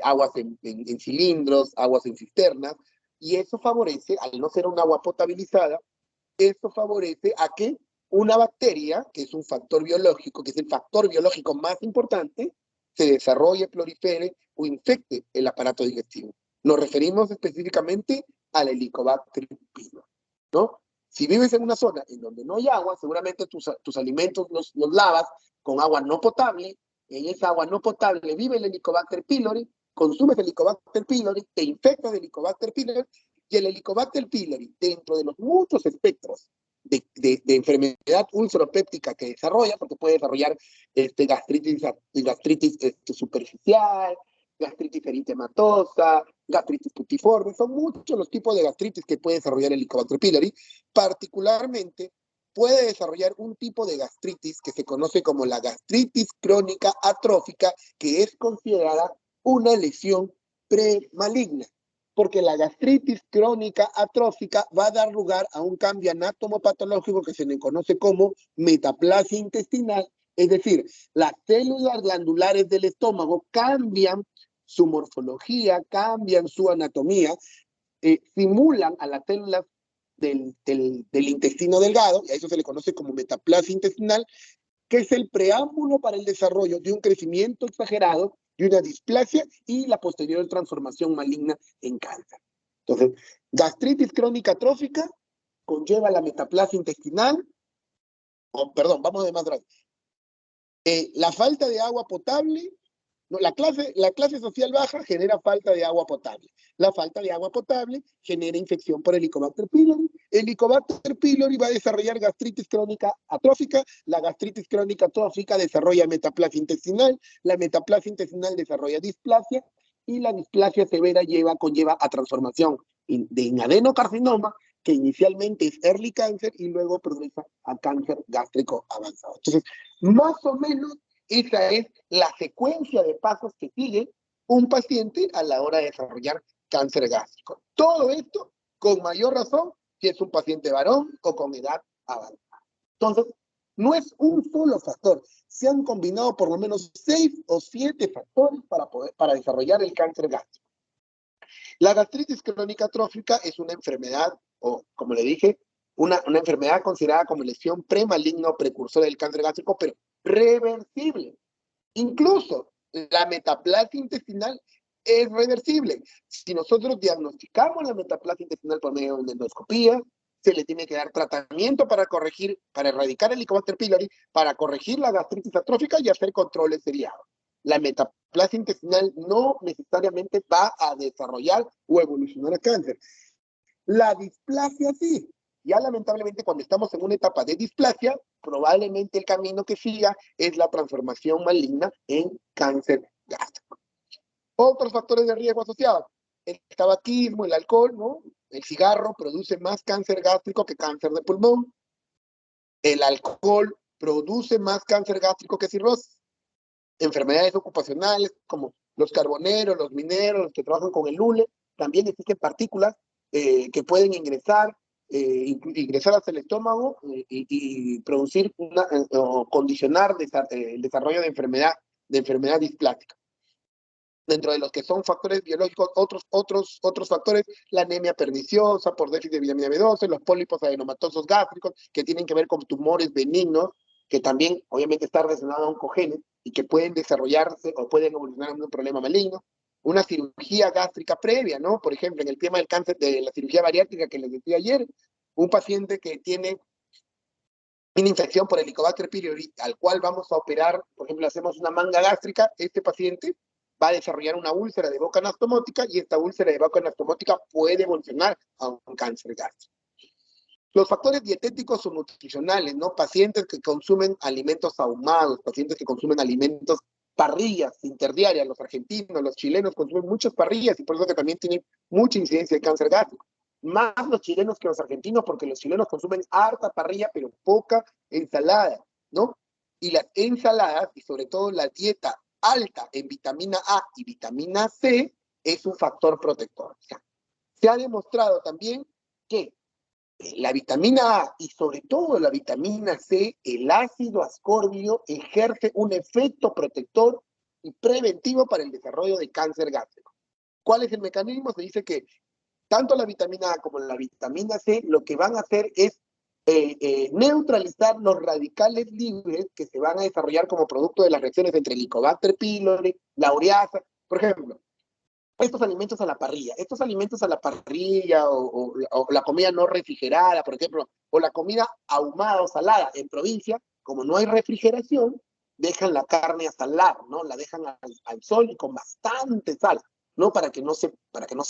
aguas en cilindros, aguas en cisternas, y eso favorece, al no ser un agua potabilizada, eso favorece a que una bacteria, que es un factor biológico, que es el factor biológico más importante, se desarrolle, prolifere o infecte el aparato digestivo. Nos referimos específicamente al Helicobacter pylori, ¿no? Si vives en una zona en donde no hay agua, seguramente tus alimentos los lavas con agua no potable, en esa agua no potable vive el Helicobacter pylori, consumes el Helicobacter pylori, te infectas de Helicobacter pylori, y el Helicobacter pylori, dentro de los muchos espectros de enfermedad ulceropéptica que desarrolla, porque puede desarrollar gastritis superficial, gastritis eritematosa, gastritis putiforme, son muchos los tipos de gastritis que puede desarrollar el Helicobacter pylori. Particularmente puede desarrollar un tipo de gastritis que se conoce como la gastritis crónica atrófica, que es considerada una lesión premaligna, porque la gastritis crónica atrófica va a dar lugar a un cambio anatomopatológico que se le conoce como metaplasia intestinal, es decir, las células glandulares del estómago cambian su morfología, cambian su anatomía, simulan a las células del intestino delgado, y a eso se le conoce como metaplasia intestinal, que es el preámbulo para el desarrollo de un crecimiento exagerado, de una displasia y la posterior transformación maligna en cáncer. Entonces, gastritis crónica atrófica conlleva la metaplasia intestinal, vamos de más grave. La falta de agua potable, no, la clase social baja genera falta de agua potable. La falta de agua potable genera infección por Helicobacter pylori. El Helicobacter pylori va a desarrollar gastritis crónica atrófica. La gastritis crónica atrófica desarrolla metaplasia intestinal. La metaplasia intestinal desarrolla displasia. Y la displasia severa conlleva a transformación en adenocarcinoma, que inicialmente es early cancer y luego progresa a cáncer gástrico avanzado. Entonces, más o menos, esa es la secuencia de pasos que sigue un paciente a la hora de desarrollar cáncer gástrico. Todo esto con mayor razón si es un paciente varón o con edad avanzada. Entonces, no es un solo factor. Se han combinado por lo menos 6 o 7 factores para desarrollar el cáncer gástrico. La gastritis crónica atrófica es una enfermedad, o como le dije, una enfermedad considerada como lesión premaligna o precursora del cáncer gástrico, pero reversible. Incluso la metaplasia intestinal es reversible. Si nosotros diagnosticamos la metaplasia intestinal por medio de una endoscopía, se le tiene que dar tratamiento para erradicar el Helicobacter pylori, para corregir la gastritis atrófica y hacer controles seriados. La metaplasia intestinal no necesariamente va a desarrollar o evolucionar a cáncer. La displasia sí. Ya lamentablemente cuando estamos en una etapa de displasia, probablemente el camino que siga es la transformación maligna en cáncer gástrico. Otros factores de riesgo asociados: el tabaquismo, el alcohol, ¿no? El cigarro produce más cáncer gástrico que cáncer de pulmón. El alcohol produce más cáncer gástrico que cirrosis. Enfermedades ocupacionales como los carboneros, los mineros, los que trabajan con el hule, también existen partículas que pueden ingresar ingresar hasta el estómago y producir o condicionar el desarrollo de enfermedad displática. Dentro de los que son factores biológicos, otros factores, la anemia perniciosa por déficit de vitamina B12, los pólipos adenomatosos gástricos, que tienen que ver con tumores benignos, que también obviamente están relacionados a oncogenes y que pueden desarrollarse o pueden evolucionar en un problema maligno. Una cirugía gástrica previa, ¿no? Por ejemplo, en el tema del cáncer, de la cirugía bariátrica que les decía ayer, un paciente que tiene una infección por Helicobacter pylori, al cual vamos a operar, por ejemplo, hacemos una manga gástrica, este paciente va a desarrollar una úlcera de boca anastomótica y esta úlcera de boca anastomótica puede evolucionar a un cáncer gástrico. Los factores dietéticos o nutricionales, ¿no? Pacientes que consumen alimentos ahumados, pacientes que consumen alimentos, parrillas interdiarias, los argentinos, los chilenos consumen muchas parrillas y por eso que también tienen mucha incidencia de cáncer gástrico. Más los chilenos que los argentinos, porque los chilenos consumen harta parrilla, pero poca ensalada, ¿no? Y las ensaladas, y sobre todo la dieta alta en vitamina A y vitamina C, es un factor protector. O sea, se ha demostrado también que la vitamina A y sobre todo la vitamina C, el ácido ascórbico ejerce un efecto protector y preventivo para el desarrollo de cáncer gástrico. ¿Cuál es el mecanismo? Se dice que tanto la vitamina A como la vitamina C lo que van a hacer es neutralizar los radicales libres que se van a desarrollar como producto de las reacciones entre Helicobacter pylori, la ureasa. Por ejemplo, estos alimentos a la parrilla o la comida no refrigerada, por ejemplo, o la comida ahumada o salada en provincia, como no hay refrigeración, dejan la carne a salar, ¿no? La dejan al sol y con bastante sal, ¿no? Para que no se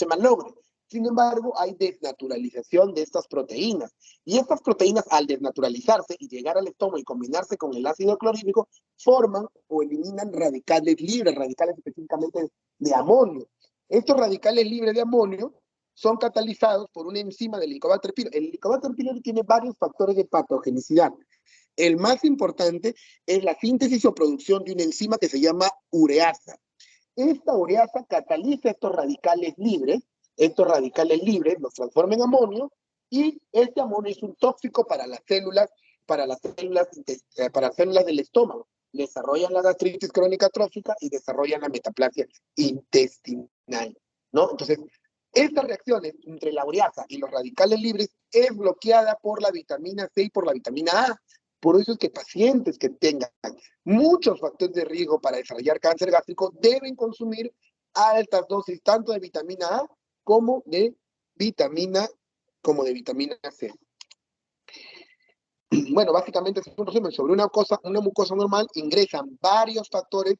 malogre. Sin embargo, hay desnaturalización de estas proteínas. Y estas proteínas, al desnaturalizarse y llegar al estómago y combinarse con el ácido clorhídrico, forman o eliminan radicales libres, radicales específicamente de amonio. Estos radicales libres de amonio son catalizados por una enzima del Helicobacter pylori. El Helicobacter pylori tiene varios factores de patogenicidad. El más importante es la síntesis o producción de una enzima que se llama ureasa. Esta ureasa cataliza estos radicales libres los transforma en amonio y este amonio es un tóxico para las células del estómago. Desarrollan la gastritis crónica trófica y desarrollan la metaplasia intestinal, ¿no? Entonces, estas reacciones entre la ureasa y los radicales libres es bloqueada por la vitamina C y por la vitamina A. Por eso es que pacientes que tengan muchos factores de riesgo para desarrollar cáncer gástrico deben consumir altas dosis tanto de vitamina A como de vitamina C. Bueno, básicamente es un resumen sobre una mucosa normal, ingresan varios factores,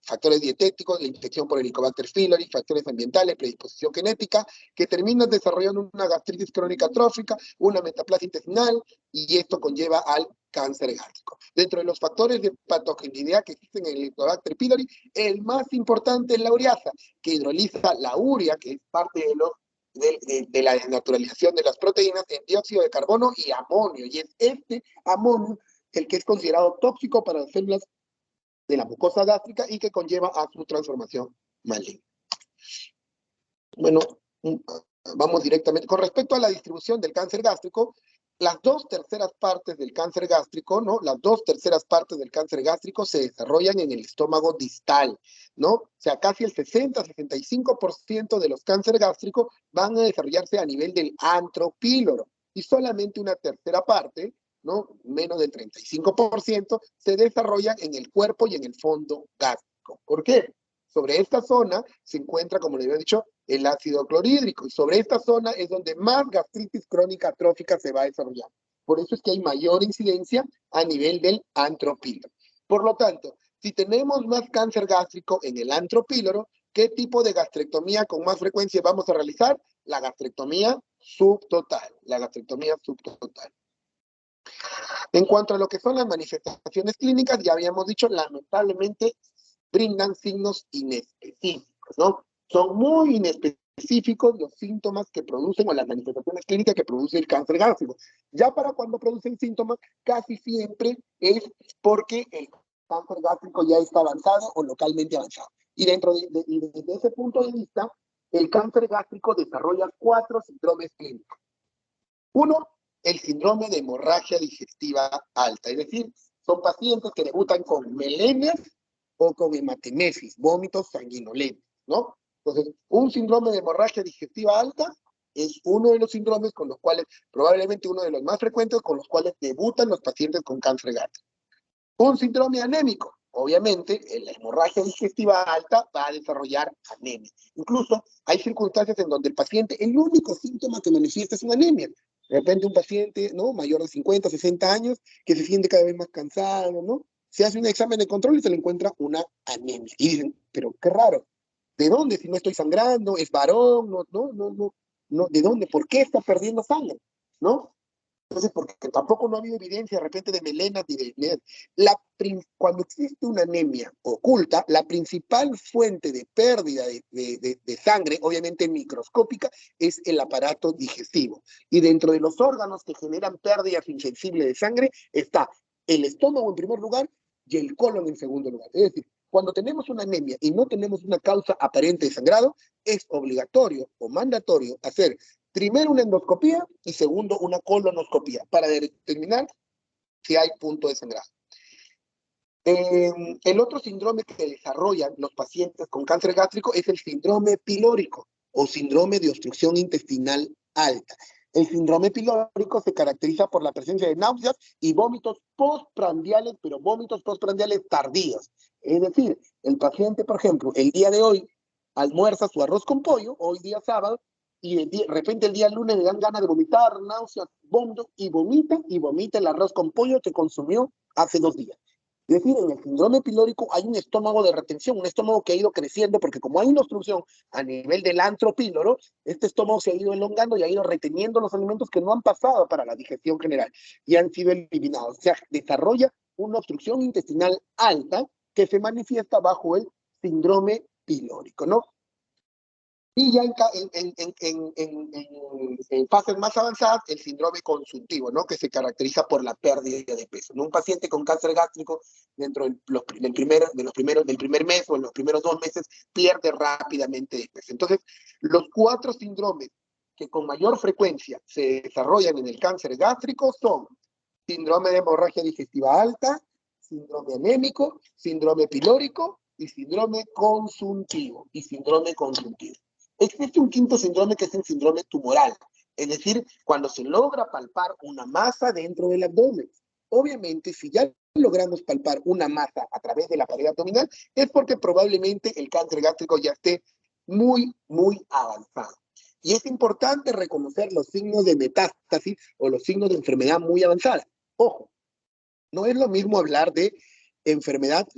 factores dietéticos, la infección por Helicobacter pylori, factores ambientales, predisposición genética, que terminan desarrollando una gastritis crónica trófica, una metaplasia intestinal, y esto conlleva al cáncer gástrico. Dentro de los factores de patogenicidad que existen en el Helicobacter pylori, el más importante es la ureasa, que hidroliza la urea, que es parte de la desnaturalización de las proteínas en dióxido de carbono y amonio. Y es este amonio el que es considerado tóxico para las células de la mucosa gástrica y que conlleva a su transformación maligna. Bueno, vamos directamente. Con respecto a la distribución del cáncer gástrico, las 2/3 partes del cáncer gástrico, ¿no? Las 2/3 partes del cáncer gástrico se desarrollan en el estómago distal, ¿no? O sea, casi el 60-65% de los cánceres gástricos van a desarrollarse a nivel del antro píloro y solamente una tercera parte, ¿no? Menos del 35% se desarrollan en el cuerpo y en el fondo gástrico. ¿Por qué? Sobre esta zona se encuentra, como les había dicho, el ácido clorhídrico. Y sobre esta zona es donde más gastritis crónica atrófica se va a desarrollar. Por eso es que hay mayor incidencia a nivel del antro píloro. Por lo tanto, si tenemos más cáncer gástrico en el antro píloro, ¿qué tipo de gastrectomía con más frecuencia vamos a realizar? La gastrectomía subtotal. La gastrectomía subtotal. En cuanto a lo que son las manifestaciones clínicas, ya habíamos dicho, lamentablemente brindan signos inespecíficos, ¿no? Son muy inespecíficos los síntomas que producen o las manifestaciones clínicas que produce el cáncer gástrico. Ya para cuando producen síntomas, casi siempre es porque el cáncer gástrico ya está avanzado o localmente avanzado. Y desde ese punto de vista, el cáncer gástrico desarrolla 4 síndromes clínicos. Uno, el síndrome de hemorragia digestiva alta, es decir, son pacientes que debutan con melenias o con hematemesis, vómitos sanguinolentos, ¿no? Entonces, un síndrome de hemorragia digestiva alta es uno de los síndromes con los cuales, probablemente uno de los más frecuentes, con los cuales debutan los pacientes con cáncer gástrico. Un síndrome anémico, obviamente, la hemorragia digestiva alta va a desarrollar anemia. Incluso hay circunstancias en donde el paciente, el único síntoma que manifiesta es una anemia. De repente un paciente, ¿no?, mayor de 50, 60 años, que se siente cada vez más cansado, ¿no? Se hace un examen de control y se le encuentra una anemia. Y dicen, pero qué raro, ¿de dónde? Si no estoy sangrando, es varón, no, ¿de dónde? ¿Por qué está perdiendo sangre? ¿No? Entonces, porque tampoco no ha habido evidencia de repente de melenas ni de... Cuando existe una anemia oculta, la principal fuente de pérdida de sangre, obviamente microscópica, es el aparato digestivo. Y dentro de los órganos que generan pérdidas insensibles de sangre está el estómago en primer lugar y el colon en segundo lugar. Es decir, cuando tenemos una anemia y no tenemos una causa aparente de sangrado, es obligatorio o mandatorio hacer primero una endoscopía y segundo una colonoscopía para determinar si hay punto de sangrado. El otro síndrome que desarrollan los pacientes con cáncer gástrico es el síndrome pilórico o síndrome de obstrucción intestinal alta. El síndrome pilórico se caracteriza por la presencia de náuseas y vómitos postprandiales, pero vómitos postprandiales tardíos. Es decir, el paciente, por ejemplo, el día de hoy almuerza su arroz con pollo, hoy día sábado, y de repente el día lunes le dan ganas de vomitar, náuseas, vómitos, y vomita el arroz con pollo que consumió hace 2 días. Es decir, en el síndrome pilórico hay un estómago de retención, un estómago que ha ido creciendo, porque como hay una obstrucción a nivel del antro píloro, este estómago se ha ido elongando y ha ido reteniendo los alimentos que no han pasado para la digestión general y han sido eliminados. O sea, desarrolla una obstrucción intestinal alta que se manifiesta bajo el síndrome pilórico, ¿no? Y ya en fases más avanzadas, el síndrome consuntivo, ¿no?, que se caracteriza por la pérdida de peso, ¿no? Un paciente con cáncer gástrico, dentro del primer mes o en los primeros 2 meses, pierde rápidamente de peso. Entonces, los 4 síndromes que con mayor frecuencia se desarrollan en el cáncer gástrico son síndrome de hemorragia digestiva alta, síndrome anémico, síndrome pilórico y síndrome consuntivo. Existe un quinto síndrome que es el síndrome tumoral, es decir, cuando se logra palpar una masa dentro del abdomen. Obviamente, si ya logramos palpar una masa a través de la pared abdominal, es porque probablemente el cáncer gástrico ya esté muy, muy avanzado. Y es importante reconocer los signos de metástasis o los signos de enfermedad muy avanzada. Ojo, no es lo mismo hablar de enfermedad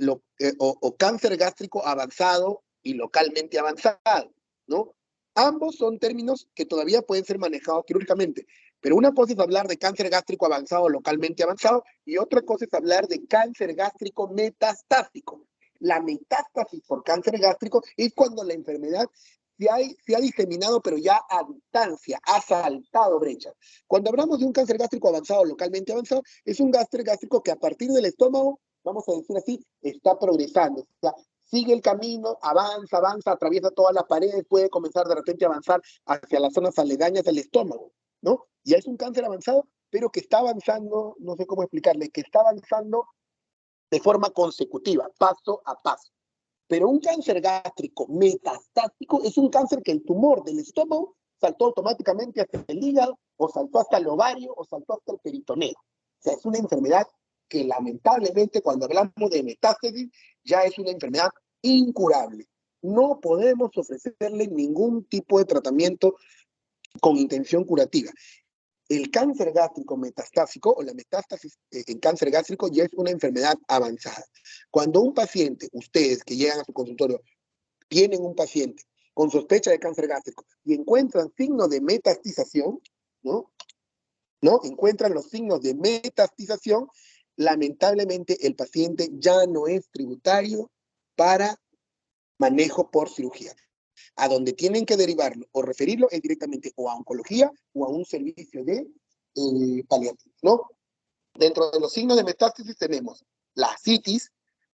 o cáncer gástrico avanzado y localmente avanzado, ¿no? Ambos son términos que todavía pueden ser manejados quirúrgicamente, pero una cosa es hablar de cáncer gástrico avanzado o localmente avanzado y otra cosa es hablar de cáncer gástrico metastásico. La metástasis por cáncer gástrico es cuando la enfermedad se ha diseminado, pero ya a distancia, ha saltado brechas. Cuando hablamos de un cáncer gástrico avanzado, localmente avanzado, es un cáncer gástrico que a partir del estómago, vamos a decir así, está progresando. O sea, sigue el camino, avanza, atraviesa todas las paredes, puede comenzar de repente a avanzar hacia las zonas aledañas del estómago, ¿no? Ya es un cáncer avanzado, pero que está avanzando, no sé cómo explicarle, que está avanzando de forma consecutiva, paso a paso. Pero un cáncer gástrico metastásico es un cáncer que el tumor del estómago saltó automáticamente hasta el hígado, o saltó hasta el ovario, o saltó hasta el peritoneo. O sea, es una enfermedad que lamentablemente cuando hablamos de metástasis ya es una enfermedad incurable. No podemos ofrecerle ningún tipo de tratamiento con intención curativa. El cáncer gástrico metastásico o la metástasis en cáncer gástrico ya es una enfermedad avanzada. Cuando un paciente, ustedes que llegan a su consultorio, tienen un paciente con sospecha de cáncer gástrico y encuentran signos de metastización, ¿no? Encuentran los signos de metastización, lamentablemente el paciente ya no es tributario para manejo por cirugía. A donde tienen que derivarlo o referirlo es directamente o a oncología o a un servicio de paliativos, ¿no? Dentro de los signos de metástasis tenemos la ascitis,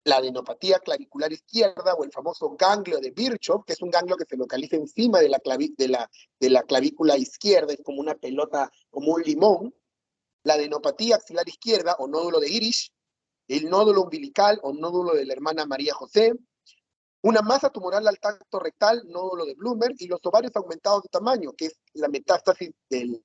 la adenopatía clavicular izquierda o el famoso ganglio de Virchow, que es un ganglio que se localiza encima de la clavícula izquierda, es como una pelota, como un limón. La adenopatía axilar izquierda o nódulo de Irish, el nódulo umbilical o nódulo de la hermana María José, una masa tumoral al tacto rectal, nódulo de Blumberg, y los ovarios aumentados de tamaño, que es la metástasis del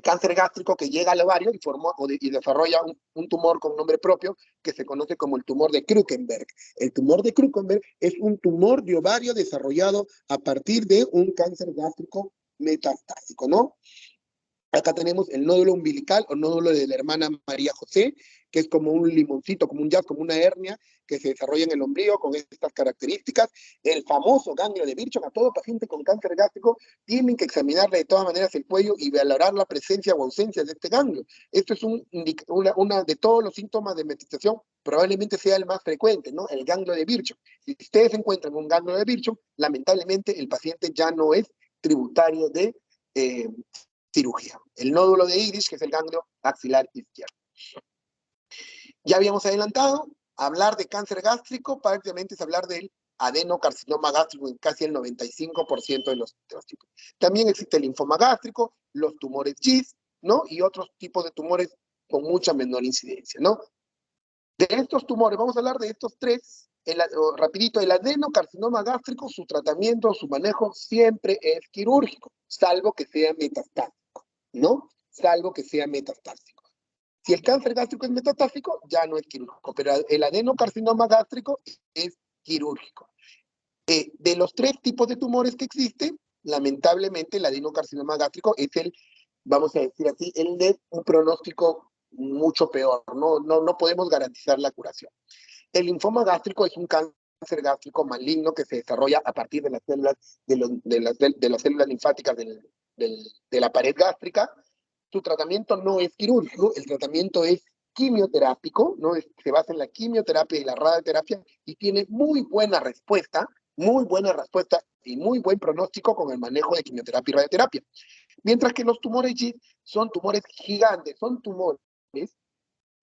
cáncer gástrico que llega al ovario y desarrolla un tumor con nombre propio que se conoce como el tumor de Krukenberg. El tumor de Krukenberg es un tumor de ovario desarrollado a partir de un cáncer gástrico metastásico, ¿no? Acá tenemos el nódulo umbilical o nódulo de la hermana María José, que es como un limoncito, como un jazz, como una hernia que se desarrolla en el ombligo con estas características. El famoso ganglio de Virchow. A todo paciente con cáncer gástrico tienen que examinarle de todas maneras el cuello y valorar la presencia o ausencia de este ganglio. Esto es una de todos los síntomas de metización, probablemente sea el más frecuente, ¿no? El ganglio de Virchow. Si ustedes encuentran un ganglio de Virchow, lamentablemente el paciente ya no es tributario de cirugía. El nódulo de Irish, que es el ganglio axilar izquierdo. Ya habíamos adelantado, hablar de cáncer gástrico prácticamente es hablar del adenocarcinoma gástrico en casi el 95% de los tipos. También existe el linfoma gástrico, los tumores GIST, ¿no? Y otros tipos de tumores con mucha menor incidencia, ¿no? De estos tumores, vamos a hablar de estos tres, rapidito, el adenocarcinoma gástrico, su tratamiento, su manejo siempre es quirúrgico, salvo que sea metastásico, ¿no? Salvo que sea metastásico. Si el cáncer gástrico es metastásico, ya no es quirúrgico, pero el adenocarcinoma gástrico es quirúrgico. De los tres tipos de tumores que existen, lamentablemente el adenocarcinoma gástrico es el, vamos a decir así, el de un pronóstico mucho peor, no podemos garantizar la curación. El linfoma gástrico es un cáncer gástrico maligno que se desarrolla a partir de las células, de las células linfáticas de la pared gástrica. Su tratamiento no es quirúrgico, el tratamiento es quimioterápico, ¿no? Se basa en la quimioterapia y la radioterapia y tiene muy buena respuesta y muy buen pronóstico con el manejo de quimioterapia y radioterapia. Mientras que los tumores GIST son tumores gigantes, son tumores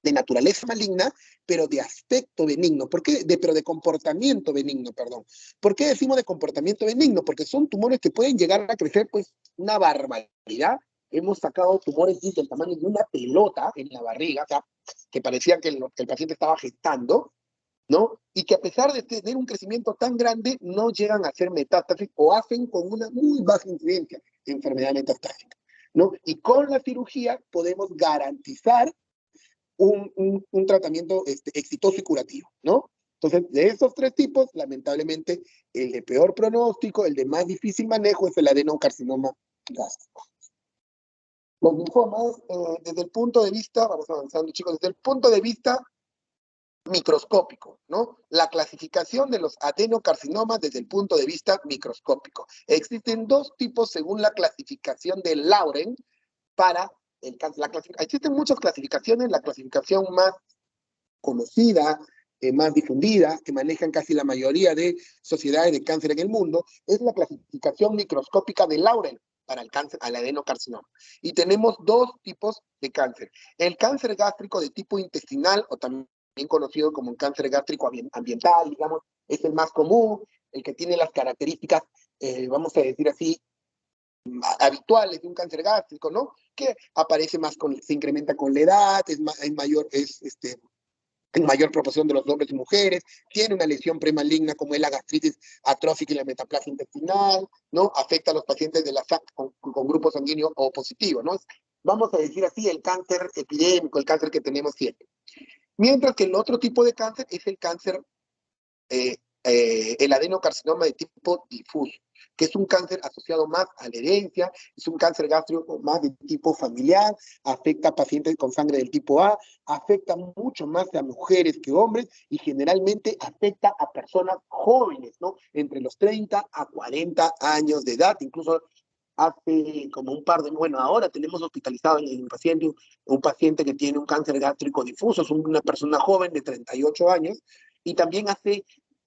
de naturaleza maligna, pero de aspecto benigno. ¿Por qué? Pero de comportamiento benigno, perdón. ¿Por qué decimos de comportamiento benigno? Porque son tumores que pueden llegar a crecer, pues, una barbaridad. Hemos sacado tumores del tamaño de una pelota en la barriga, o sea, que parecía que el paciente estaba gestando, ¿no? Y que a pesar de tener un crecimiento tan grande, no llegan a ser metástasis o hacen con una muy baja incidencia de enfermedad metastásica, ¿no? Y con la cirugía podemos garantizar un tratamiento exitoso y curativo, ¿no? Entonces, de esos tres tipos, lamentablemente, el de peor pronóstico, el de más difícil manejo es el adenocarcinoma gástrico. Los linfomas, desde el punto de vista, vamos avanzando chicos, desde el punto de vista microscópico, ¿no? La clasificación de los adenocarcinomas desde el punto de vista microscópico. Existen dos tipos según la clasificación de Lauren para el cáncer. Existen muchas clasificaciones, la clasificación más conocida, más difundida, que manejan casi la mayoría de sociedades de cáncer en el mundo, es la clasificación microscópica de Lauren para el cáncer, al adenocarcinoma. Y tenemos dos tipos de cáncer. El cáncer gástrico de tipo intestinal, o también conocido como un cáncer gástrico ambiental, digamos, es el más común, el que tiene las características, vamos a decir así, habituales de un cáncer gástrico, ¿no? Que aparece más se incrementa con la edad, en mayor proporción de los hombres y mujeres, tiene una lesión premaligna como es la gastritis atrófica y la metaplasia intestinal, ¿no? Afecta a los pacientes de la con grupo sanguíneo O positivo, ¿no? Vamos a decir así, el cáncer epidémico, el cáncer que tenemos siempre. Mientras que el otro tipo de cáncer es el cáncer, el adenocarcinoma de tipo difuso, que es un cáncer asociado más a la herencia, es un cáncer gástrico más de tipo familiar, afecta a pacientes con sangre del tipo A, afecta mucho más a mujeres que hombres y generalmente afecta a personas jóvenes, ¿no? Entre los 30 a 40 años de edad, incluso hace como bueno, ahora tenemos hospitalizado en un paciente que tiene un cáncer gástrico difuso, es una persona joven de 38 años, y también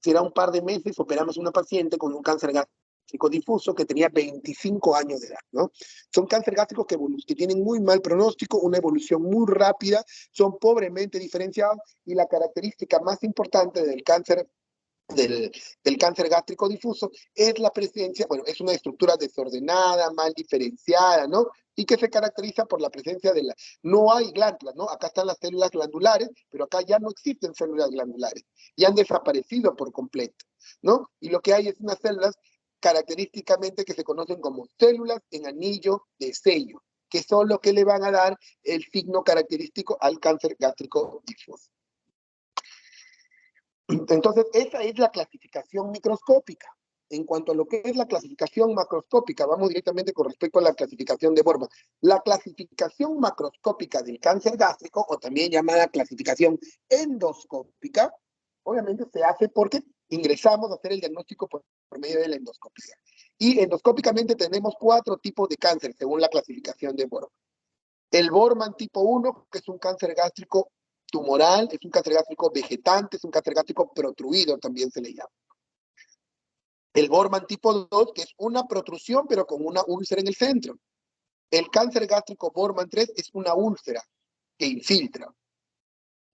será un par de meses, operamos una paciente con un cáncer gástrico gástrico difuso que tenía 25 años de edad, ¿no? Son cáncer gástricos que tienen muy mal pronóstico, una evolución muy rápida, son pobremente diferenciados y la característica más importante del cáncer gástrico difuso es la presencia, bueno, es una estructura desordenada, mal diferenciada, ¿no? Y que se caracteriza por la presencia de no hay glándulas, ¿no? Acá están las células glandulares, pero acá ya no existen células glandulares, ya han desaparecido por completo, ¿no? Y lo que hay es unas células característicamente que se conocen como células en anillo de sello, que son lo que le van a dar el signo característico al cáncer gástrico difuso. Entonces, esa es la clasificación microscópica. En cuanto a lo que es la clasificación macroscópica, vamos directamente con respecto a la clasificación de Borman. La clasificación macroscópica del cáncer gástrico, o también llamada clasificación endoscópica, obviamente se hace porque ingresamos a hacer el diagnóstico por medio de la endoscopía. Y endoscópicamente tenemos 4 tipos de cáncer, según la clasificación de Borman. El Borman tipo 1, que es un cáncer gástrico tumoral, es un cáncer gástrico vegetante, es un cáncer gástrico protruido, también se le llama. El Borman tipo 2, que es una protrusión, pero con una úlcera en el centro. El cáncer gástrico Borman 3 es una úlcera que infiltra.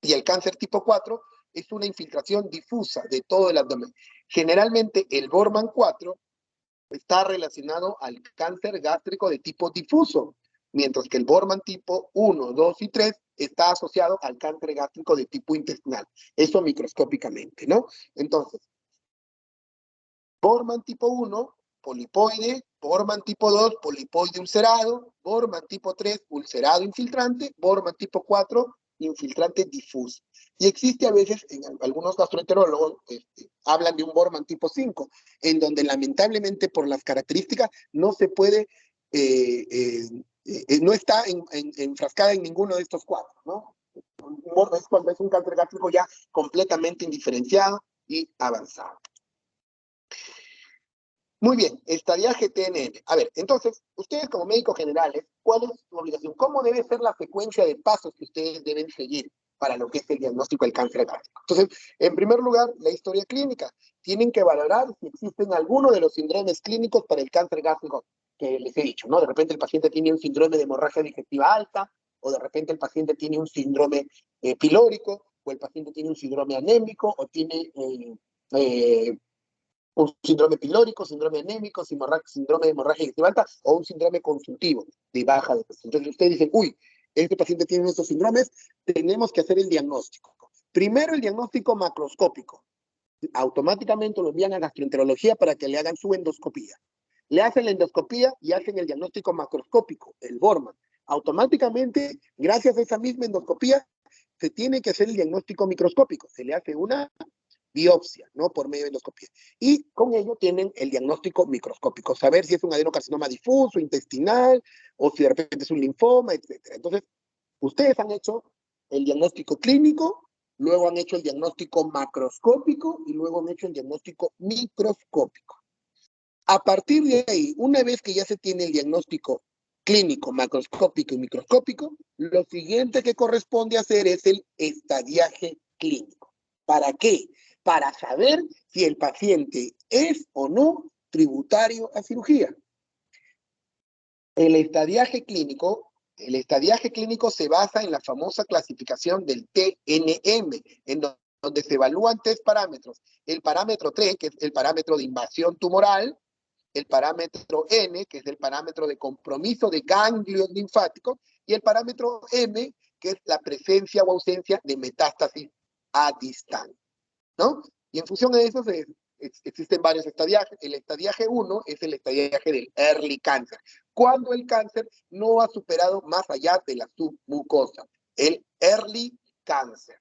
Y el cáncer tipo 4 es una infiltración difusa de todo el abdomen. Generalmente el Borman 4 está relacionado al cáncer gástrico de tipo difuso, mientras que el Borman tipo 1, 2 y 3 está asociado al cáncer gástrico de tipo intestinal. Eso microscópicamente, ¿no? Entonces, Borman tipo 1, polipoide; Borman tipo 2, polipoide ulcerado; Borman tipo 3, ulcerado infiltrante; Borman tipo 4, infiltrante difuso. Y existe a veces, en algunos gastroenterólogos, hablan de un Borman tipo 5, en donde lamentablemente por las características no se puede, no está enfrascada en ninguno de estos 4, ¿no? Es cuando es un cáncer gástrico ya completamente indiferenciado y avanzado. Muy bien, estadiaje TNM. A ver, entonces, ustedes como médicos generales, ¿cuál es su obligación? ¿Cómo debe ser la secuencia de pasos que ustedes deben seguir para lo que es el diagnóstico del cáncer gástrico? Entonces, en primer lugar, la historia clínica. Tienen que valorar si existen alguno de los síndromes clínicos para el cáncer gástrico que les he dicho, ¿no? De repente el paciente tiene un síndrome de hemorragia digestiva alta, o de repente el paciente tiene un síndrome pilórico, o el paciente tiene un síndrome anémico, o tiene un síndrome pilórico, síndrome anémico, síndrome de hemorragia digestiva alta o un síndrome consultivo de baja de peso. Entonces ustedes dicen, uy, este paciente tiene estos síndromes, tenemos que hacer el diagnóstico. Primero el diagnóstico macroscópico. Automáticamente lo envían a gastroenterología para que le hagan su endoscopía. Le hacen la endoscopía y hacen el diagnóstico macroscópico, el Borman. Automáticamente, gracias a esa misma endoscopía, se tiene que hacer el diagnóstico microscópico. Se le hace una biopsia, ¿no? Por medio de endoscopía. Y con ello tienen el diagnóstico microscópico, saber si es un adenocarcinoma difuso, intestinal, o si de repente es un linfoma, etc. Entonces, ustedes han hecho el diagnóstico clínico, luego han hecho el diagnóstico macroscópico y luego han hecho el diagnóstico microscópico. A partir de ahí, una vez que ya se tiene el diagnóstico clínico, macroscópico y microscópico, lo siguiente que corresponde hacer es el estadiaje clínico. ¿Para qué? Para saber si el paciente es o no tributario a cirugía. El estadiaje clínico se basa en la famosa clasificación del TNM, en donde se evalúan 3 parámetros. El parámetro 3, que es el parámetro de invasión tumoral; el parámetro N, que es el parámetro de compromiso de ganglios linfáticos; y el parámetro M, que es la presencia o ausencia de metástasis a distancia, ¿no? Y en función de eso existen varios estadiajes. El estadiaje 1 es el estadiaje del early cancer, cuando el cáncer no ha superado más allá de la submucosa, el early cancer.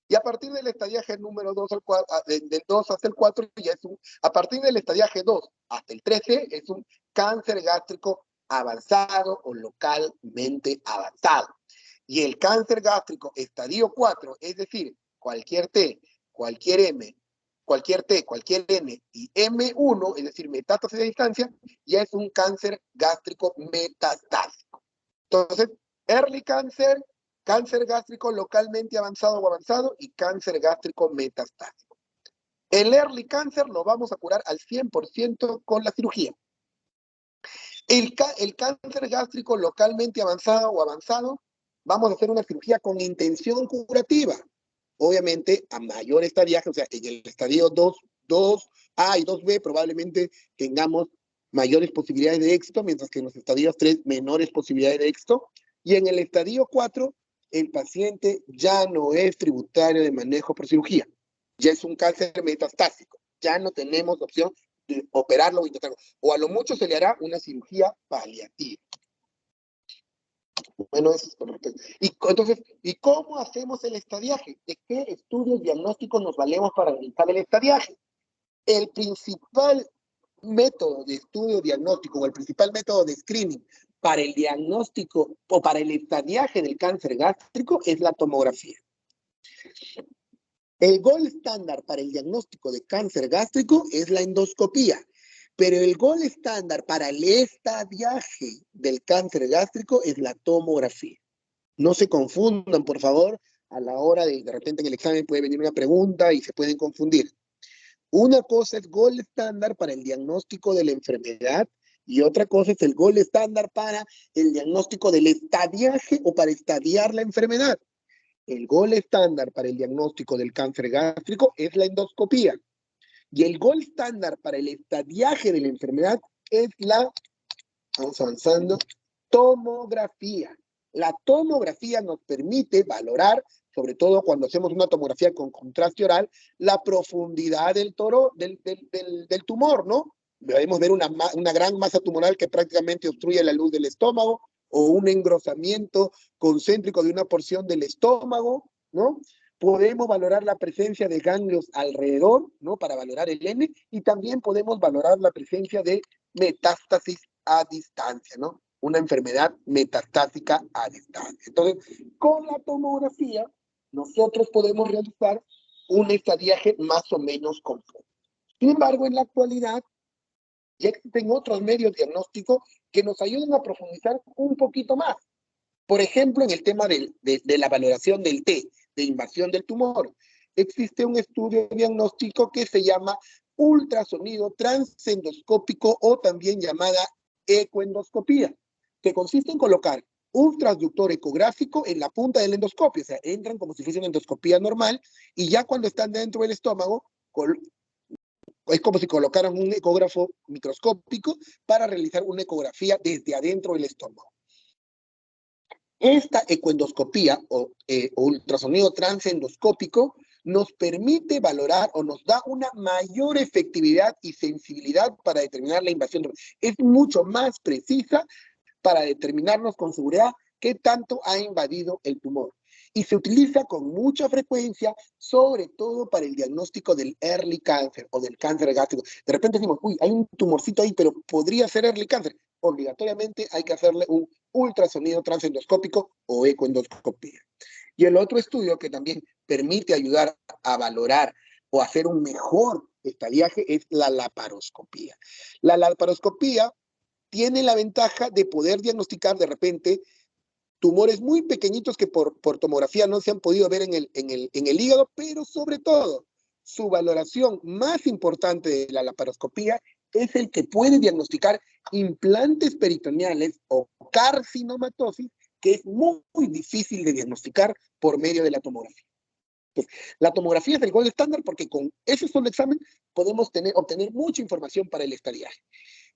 Y a partir del estadiaje número 2 al 4, del 2 hasta el 4, ya es a partir del estadiaje 2 hasta el 13, es un cáncer gástrico avanzado o localmente avanzado. Y el cáncer gástrico estadio 4, es decir, cualquier T, cualquier M, cualquier T, cualquier N y M1, es decir, metástasis a distancia, ya es un cáncer gástrico metastásico. Entonces, early cancer, cáncer gástrico localmente avanzado o avanzado, y cáncer gástrico metastásico. El early cancer lo vamos a curar al 100% con la cirugía. El cáncer gástrico localmente avanzado o avanzado, vamos a hacer una cirugía con intención curativa. Obviamente, a mayor estadiaje, o sea, en el estadio 2A y 2B, probablemente tengamos mayores posibilidades de éxito, mientras que en los estadios 3, menores posibilidades de éxito. Y en el estadio 4, el paciente ya no es tributario de manejo por cirugía. Ya es un cáncer metastásico. Ya no tenemos opción de operarlo o intentarlo. O a lo mucho se le hará una cirugía paliativa. Bueno, eso es correcto. Entonces, ¿y cómo hacemos el estadiaje? ¿De qué estudios diagnósticos nos valemos para realizar el estadiaje? El principal método de estudio diagnóstico o el principal método de screening para el diagnóstico o para el estadiaje del cáncer gástrico es la tomografía. El gold estándar para el diagnóstico de cáncer gástrico es la endoscopía, pero el gold estándar para el estadiaje del cáncer gástrico es la tomografía. No se confundan, por favor, a la hora de repente en el examen puede venir una pregunta y se pueden confundir. Una cosa es gold estándar para el diagnóstico de la enfermedad y otra cosa es el gold estándar para el diagnóstico del estadiaje o para estadiar la enfermedad. El gold estándar para el diagnóstico del cáncer gástrico es la endoscopía. Y el gold estándar para el estadiaje de la enfermedad es la, vamos avanzando, tomografía. La tomografía nos permite valorar, sobre todo cuando hacemos una tomografía con contraste oral, la profundidad del tumor, ¿no? Podemos ver una gran masa tumoral que prácticamente obstruye la luz del estómago, o un engrosamiento concéntrico de una porción del estómago, ¿no? Podemos valorar la presencia de ganglios alrededor, ¿no? Para valorar el N, y también podemos valorar la presencia de metástasis a distancia, ¿no? Una enfermedad metastásica a distancia. Entonces, con la tomografía, nosotros podemos realizar un estadiaje más o menos completo. Sin embargo, en la actualidad, ya existen otros medios diagnósticos que nos ayudan a profundizar un poquito más. Por ejemplo, en el tema de la valoración del T, de invasión del tumor, existe un estudio diagnóstico que se llama ultrasonido transendoscópico o también llamada ecoendoscopía, que consiste en colocar un transductor ecográfico en la punta del endoscopio, o sea, entran como si fuese una endoscopía normal y ya cuando están dentro del estómago, es como si colocaran un ecógrafo microscópico para realizar una ecografía desde adentro del estómago. Esta ecoendoscopía o ultrasonido transendoscópico nos permite valorar o nos da una mayor efectividad y sensibilidad para determinar la invasión. Es mucho más precisa para determinarnos con seguridad qué tanto ha invadido el tumor. Y se utiliza con mucha frecuencia, sobre todo para el diagnóstico del early cancer o del cáncer gástrico. De repente decimos, uy, hay un tumorcito ahí, pero podría ser early cancer. Obligatoriamente hay que hacerle un ultrasonido transendoscópico o ecoendoscopía. Y el otro estudio que también permite ayudar a valorar o hacer un mejor estadiaje es la laparoscopía. La laparoscopía tiene la ventaja de poder diagnosticar de repente tumores muy pequeñitos que por tomografía no se han podido ver en el hígado, pero sobre todo su valoración más importante de la laparoscopía es el que puede diagnosticar implantes peritoneales o carcinomatosis, que es muy, muy difícil de diagnosticar por medio de la tomografía. Entonces, la tomografía es el gold estándar porque con ese solo examen podemos obtener mucha información para el estadiaje.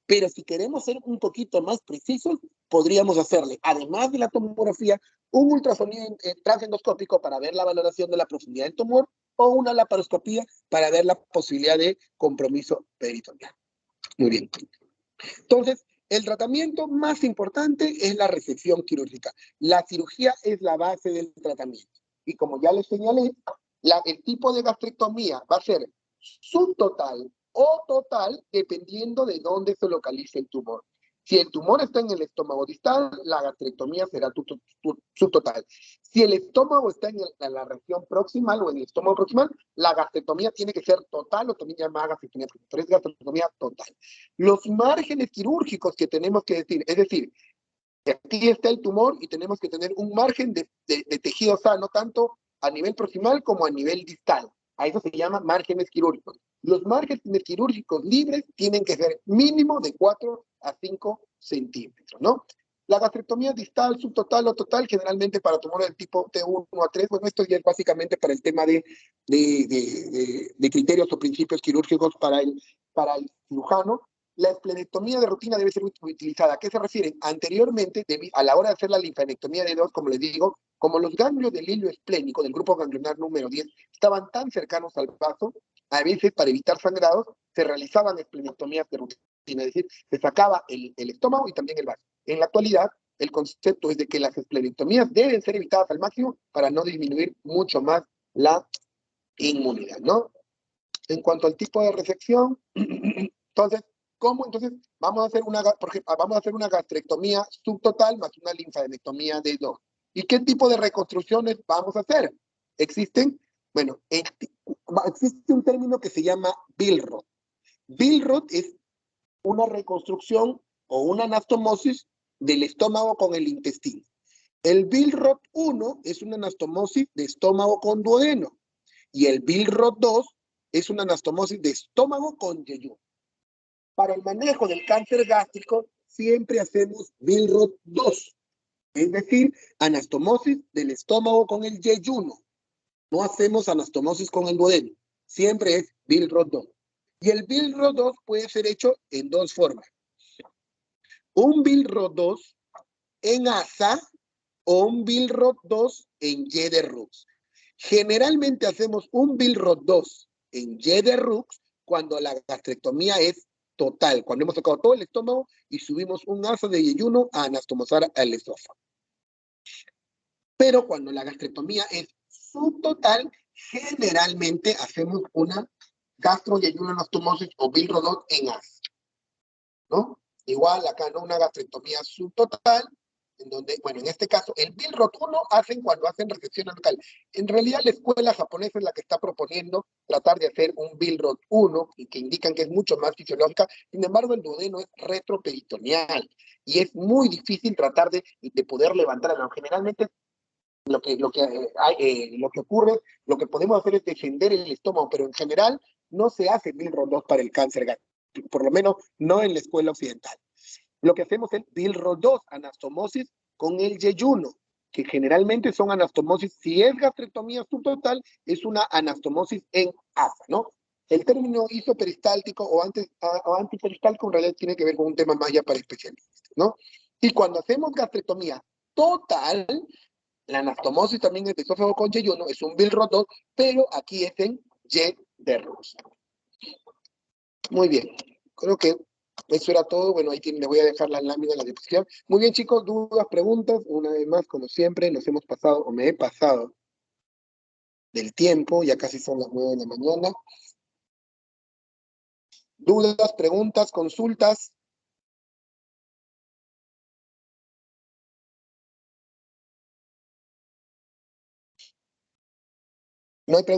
Pero si queremos ser un poquito más precisos, podríamos hacerle, además de la tomografía, un ultrasonido transendoscópico para ver la valoración de la profundidad del tumor o una laparoscopía para ver la posibilidad de compromiso peritoneal. Muy bien. Entonces, el tratamiento más importante es la resección quirúrgica. La cirugía es la base del tratamiento. Y como ya les señalé, el tipo de gastrectomía va a ser subtotal o total, dependiendo de dónde se localice el tumor. Si el tumor está en el estómago distal, la gastrectomía será subtotal. Si el estómago está en la región proximal o en el estómago proximal, la gastrectomía tiene que ser total o también llamada gastrectomía proximal, pero es gastrectomía total. Los márgenes quirúrgicos que tenemos que decir, es decir, aquí está el tumor y tenemos que tener un margen de tejido sano, tanto a nivel proximal como a nivel distal. A eso se llama márgenes quirúrgicos. Los márgenes quirúrgicos libres tienen que ser mínimo de 4 a 5 centímetros, ¿no? La gastrectomía distal, subtotal o total, generalmente para tumores del tipo T1 a 3, bueno, esto ya es básicamente para el tema de criterios o principios quirúrgicos para el cirujano. La esplenectomía de rutina debe ser utilizada. ¿A qué se refiere? Anteriormente, a la hora de hacer la linfadenectomía de dos, como les digo, como los ganglios del hilo esplénico del grupo ganglionar número 10 estaban tan cercanos al vaso, a veces para evitar sangrados se realizaban esplenectomías de rutina, es decir, se sacaba el estómago y también el vaso. En la actualidad, el concepto es de que las esplenectomías deben ser evitadas al máximo para no disminuir mucho más la inmunidad, ¿no? En cuanto al tipo de resección, entonces, ¿cómo? Entonces, vamos a hacer una gastrectomía subtotal más una linfadenectomía de dos. ¿Y qué tipo de reconstrucciones vamos a hacer? Existen, bueno, existe un término que se llama Billroth. Billroth es una reconstrucción o una anastomosis del estómago con el intestino. El Billroth 1 es una anastomosis de estómago con duodeno y el Billroth 2 es una anastomosis de estómago con yeyuno. Para el manejo del cáncer gástrico siempre hacemos Billroth 2, es decir, anastomosis del estómago con el yeyuno. No hacemos anastomosis con el duodeno, siempre es Billroth 2. Y el Billroth 2 puede ser hecho en dos formas. Un Billroth 2 en ASA o un Billroth 2 en Y de Rux. Generalmente hacemos un Billroth 2 en Y de Rux cuando la gastrectomía es total, cuando hemos sacado todo el estómago y subimos un asa de yeyuno a anastomosar al esófago. Pero cuando la gastrectomía es subtotal, generalmente hacemos una gastro-yeyuno anastomosis o Billroth 2 en asa, ¿no? Igual acá, ¿no? Una gastrectomía subtotal, en donde, bueno, en este caso, el Billroth 1 hacen cuando hacen resección local. En realidad, la escuela japonesa es la que está proponiendo tratar de hacer un Billroth 1, y que indican que es mucho más fisiológica. Sin embargo, el duodeno es retroperitoneal, y es muy difícil tratar de poder levantarlo. Generalmente, lo que ocurre, lo que podemos hacer es descender el estómago, pero en general no se hace Billroth 2 para el cáncer gástrico, por lo menos no en la escuela occidental. Lo que hacemos es Billroth 2, anastomosis con el yeyuno, que generalmente son anastomosis, si es gastrectomía subtotal, es una anastomosis en asa, ¿no? El término isoperistáltico o antiperistáltico en realidad tiene que ver con un tema más ya para especialistas, ¿no? Y cuando hacemos gastrectomía total, la anastomosis también es de esófago con yeyuno, es un Billroth 2, pero aquí es en Y de Rux. Muy bien, creo que eso era todo. Bueno, ahí les voy a dejar la lámina en la diapositiva. Muy bien, chicos, dudas, preguntas. Una vez más, como siempre, nos hemos pasado, o me he pasado del tiempo, ya casi son las 9 de la mañana. Dudas, preguntas, consultas. No hay preguntas.